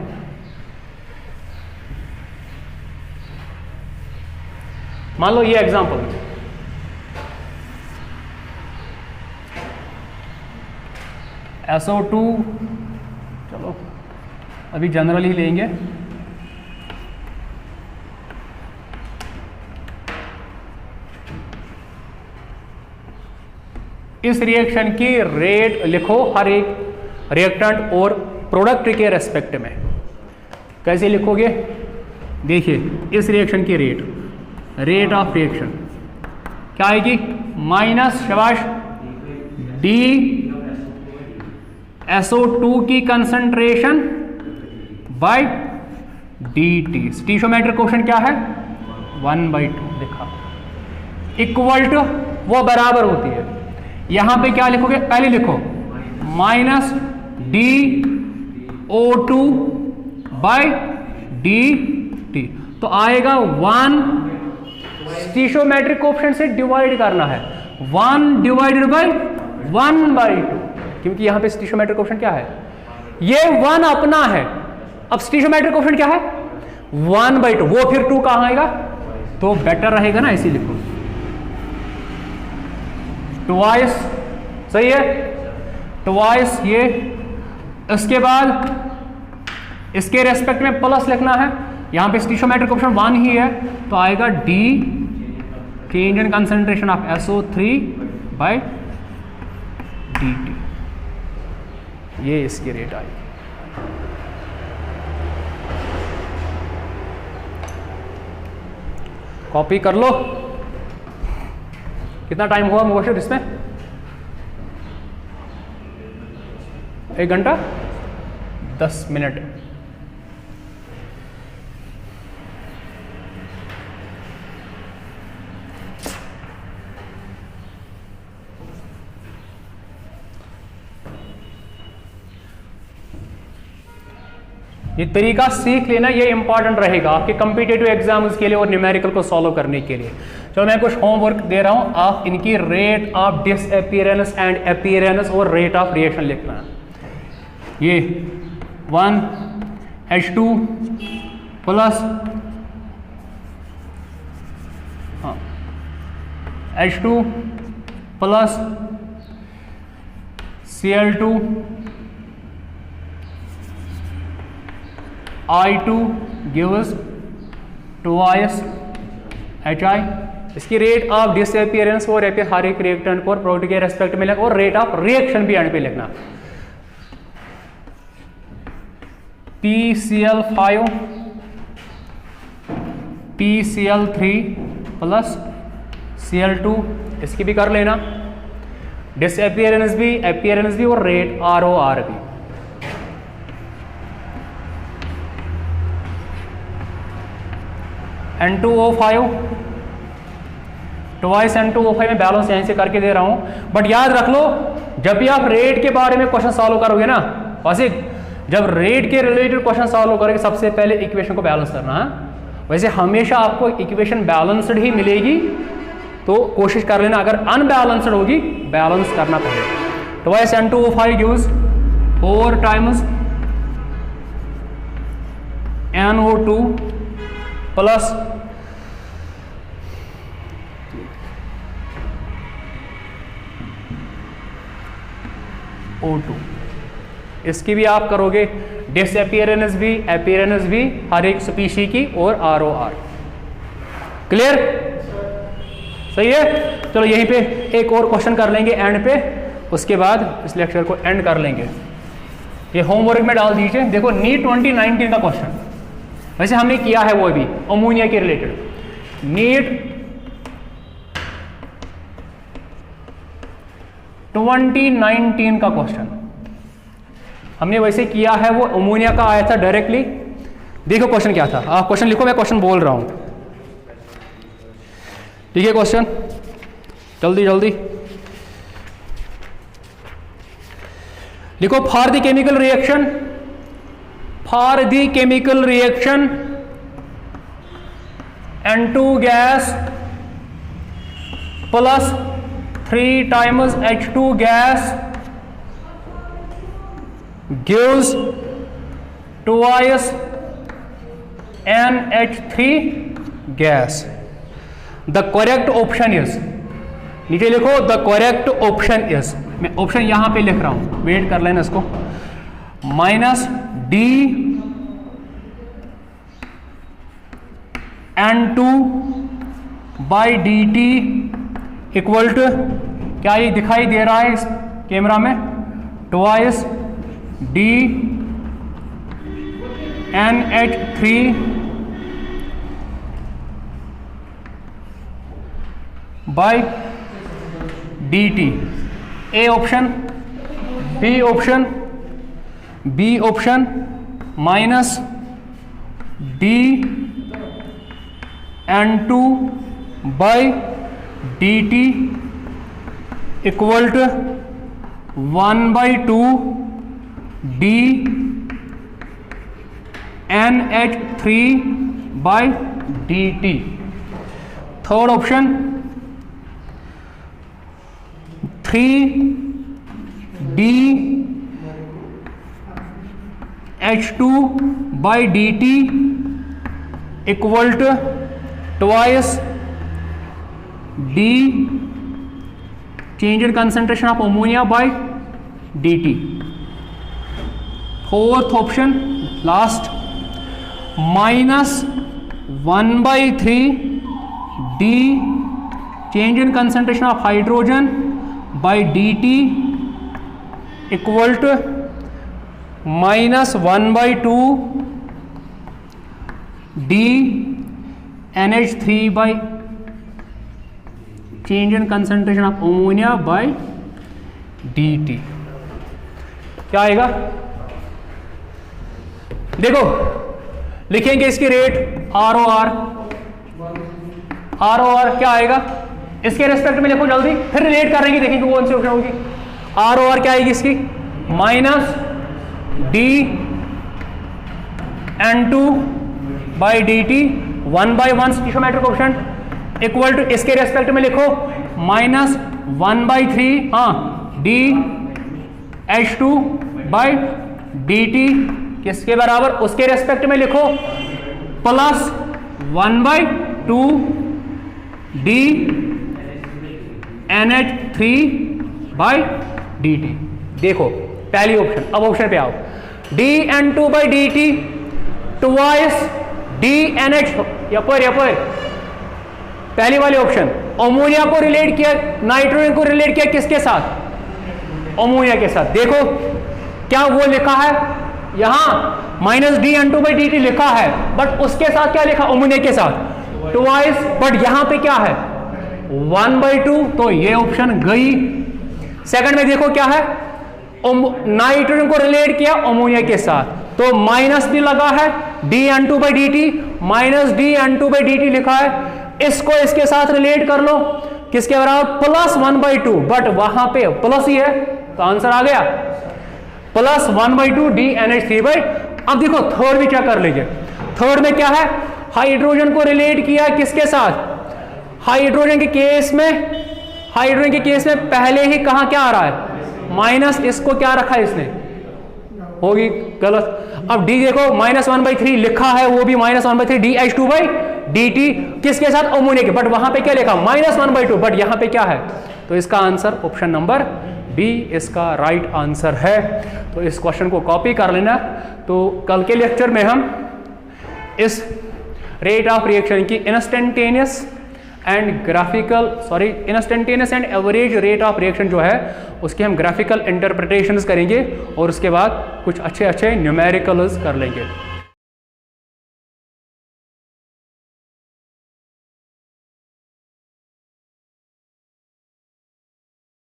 मान लो ये एग्जांपल, SO2, चलो अभी जनरल ही लेंगे, इस रिएक्शन की रेट लिखो हर एक रिएक्टेंट और प्रोडक्ट के रेस्पेक्ट में। कैसे लिखोगे? देखिए इस रिएक्शन की रेट ऑफ रिएक्शन क्या आएगी? माइनस शाबाश डी SO2 की concentration by D T, stoichiometric coefficient क्या है? 1/2 लिखा, इक्वल टू, वो बराबर होती है, यहां पे क्या लिखोगे? पहले लिखो minus D O2 by D T, तो आएगा 1, स्टीशियोमेट्रिक कोएफिशिएंट से डिवाइड करना है, 1 डिवाइडेड बाय 1/2, क्योंकि यहां पे स्टीशियोमेट्रिक कोएफिशिएंट क्या है? ये 1 अपना है। अब स्टीशियोमेट्रिक कोएफिशिएंट क्या है? 1/2, वो फिर 2 कहां आएगा? तो बेटर रहेगा ना, इसी लिखो ट्वाइस, सही है, ट्वाइस ये, इसके बाद इसके रेस्पेक्ट में प्लस लिखना है, यहां पे स्टीशियोमेट्रिक कोएफिशिएंट 1 ही है, तो आएगा D change in concentration of SO3 by D T, ये इसकी रेट आई। कॉपी कर लो। कितना टाइम हुआ मुबशिर इसमें? 1 घंटा 10 मिनट। ये तरीका सीख लेना, ये इंपॉर्टेंट रहेगा आपके कॉम्पिटिटिव एग्जाम्स के लिए और न्यूमेरिकल को सॉल्व करने के लिए। चलो मैं कुछ होमवर्क दे रहा हूं, आप इनकी rate of disappearance and appearance और रेट ऑफ रिएक्शन लिखना। ये 1H2 plus H2 plus Cl2 I2 gives twice HI। इसकी रेट ऑफ डिसअपीयरेंस और हर एक रिएक्टेंट को प्रोडक्ट के रेस्पेक्ट में लिखना, और रेट ऑफ रिएक्शन भी एंड पे लिखना। PCl5 PCl3 प्लस Cl2, इसकी भी कर लेना, डिसअपीयरेंस भी, अपीयरेंस भी, और रेट ROR भी। N2O5 ट्वाइस N2O5 में बैलेंस यहीं से करके दे रहा हूं, बट याद रख लो जब भी आप रेट के बारे में क्वेश्चन सॉल्व करोगे ना वासिक, जब रेट के रिलेटेड क्वेश्चन सॉल्व करोगे सबसे पहले इक्वेशन को बैलेंस करना है। वैसे हमेशा आपको इक्वेशन बैलेंस्ड ही मिलेगी, तो कोशिश कर लेना अगर अनबैलेंस्ड होगी बैलेंस करना पड़ेगा। Twice N2O5 gives 4 times NO2 plus O2, इसकी भी आप करोगे, डिसअपियरेंस भी, अपीयरेंस भी, हर एक स्पीशी की, और ROR। क्लियर? सही है। चलो यहीं पे एक और क्वेश्चन कर लेंगे एंड पे, उसके बाद इस लेक्चर को एंड कर लेंगे। ये होमवर्क में डाल दीजिए। देखो नीट 2019 का क्वेश्चन, वैसे हमने किया है वो भी अमोनिया के रिलेटेड। नीट 2019 का क्वेश्चन हमने वैसे किया है, वो अमोनिया का आया था डायरेक्टली। देखो क्वेश्चन क्या था, आप क्वेश्चन लिखो, मैं क्वेश्चन बोल रहा हूं। ठीक है, क्वेश्चन जल्दी जल्दी लिखो। For the chemical reaction N2 gas plus 3 times H2 gas gives twice NH3 gas. The correct option is, नीचे लिखो the correct option is, मैं ऑप्शन यहां पे लिख रहा हूं, वेट कर लेना इसको, -D N2 by dt equal to, क्या ये दिखाई दे रहा है इस कैमरा में, twice D NH3 by dt। A option, B option -D N2 by dt equal to 1/2 D NH3 by dt। Third option 3D H2 by dt equal to twice D change in concentration of ammonia by dt। Fourth option last, -1/3 D change in concentration of hydrogen by dt equal to -1/2 D NH3 by change in concentration of ammonia by dt। क्या आएगा? देखो लिखेंगे इसकी rate ROR क्या आएगा इसके रेस्पेक्ट में, लिखो जल्दी, फिर रिलेट करेंगे, देखेंगे कौन सी ऑप्शन होगी। ROR क्या आएगी इसकी, -D N2 by dt 1/1 stoichiometric option equal to, इसके रेस्पेक्ट में लिखो -1/3 D H2 by dt किसके बराबर, उसके रेस्पेक्ट में लिखो +1/2 D NH3 by dt। देखो पहली ऑप्शन, अब ऑप्शन पे आओ, D N2 by dt twice D NH, यपर पहली वाली ऑप्शन, अमोनिया को रिलेट किया, नाइट्रोजन को रिलेट किया किसके साथ, अमोनिया के साथ। देखो क्या वो लिखा है यहां -D N2 by dt लिखा है, बट उसके साथ क्या लिखा, अमोनिया के साथ ट्वाइस, बट यहां पे क्या है 1/2, तो ये ऑप्शन गई। सेकंड में देखो क्या है, नाइट्रोजन को रिलेट किया अमोनिया के साथ, तो माइनस भी लगा है, D N2 by dt -D N2 by dt लिखा है, इसको इसके साथ रिलेट कर लो, किसके बराबर, +1/2, बट वहां पे प्लस ही है, तो आंसर आ गया +1/2 D NH3 by। अब देखो थर्ड भी क्या कर लीजिए, थर्ड में क्या है, हाइड्रोजन को रिलेट किया किसके साथ, हाइड्रोजन के केस में पहले ही कहां क्या आ रहा है, माइनस, इसको क्या रखा है इसने, होगी गलत। अब D देखो -1/3 लिखा है, वो भी -1/3 D H2 by dt किसके साथ, अमोनिया के, बट वहां पे क्या लिखा -1/2, बट यहां पे क्या है, तो इसका आंसर ऑप्शन नंबर बी इसका राइट आंसर है। तो इस क्वेश्चन को कॉपी कर लेना। तो कल के लेक्चर में हम इस रेट ऑफ रिएक्शन की instantaneous and average rate of reaction जो है उसके हम ग्राफिकल इंटरप्रिटेशंस करेंगे और उसके बाद कुछ अच्छे न्यूमेरिकल्स कर लेंगे।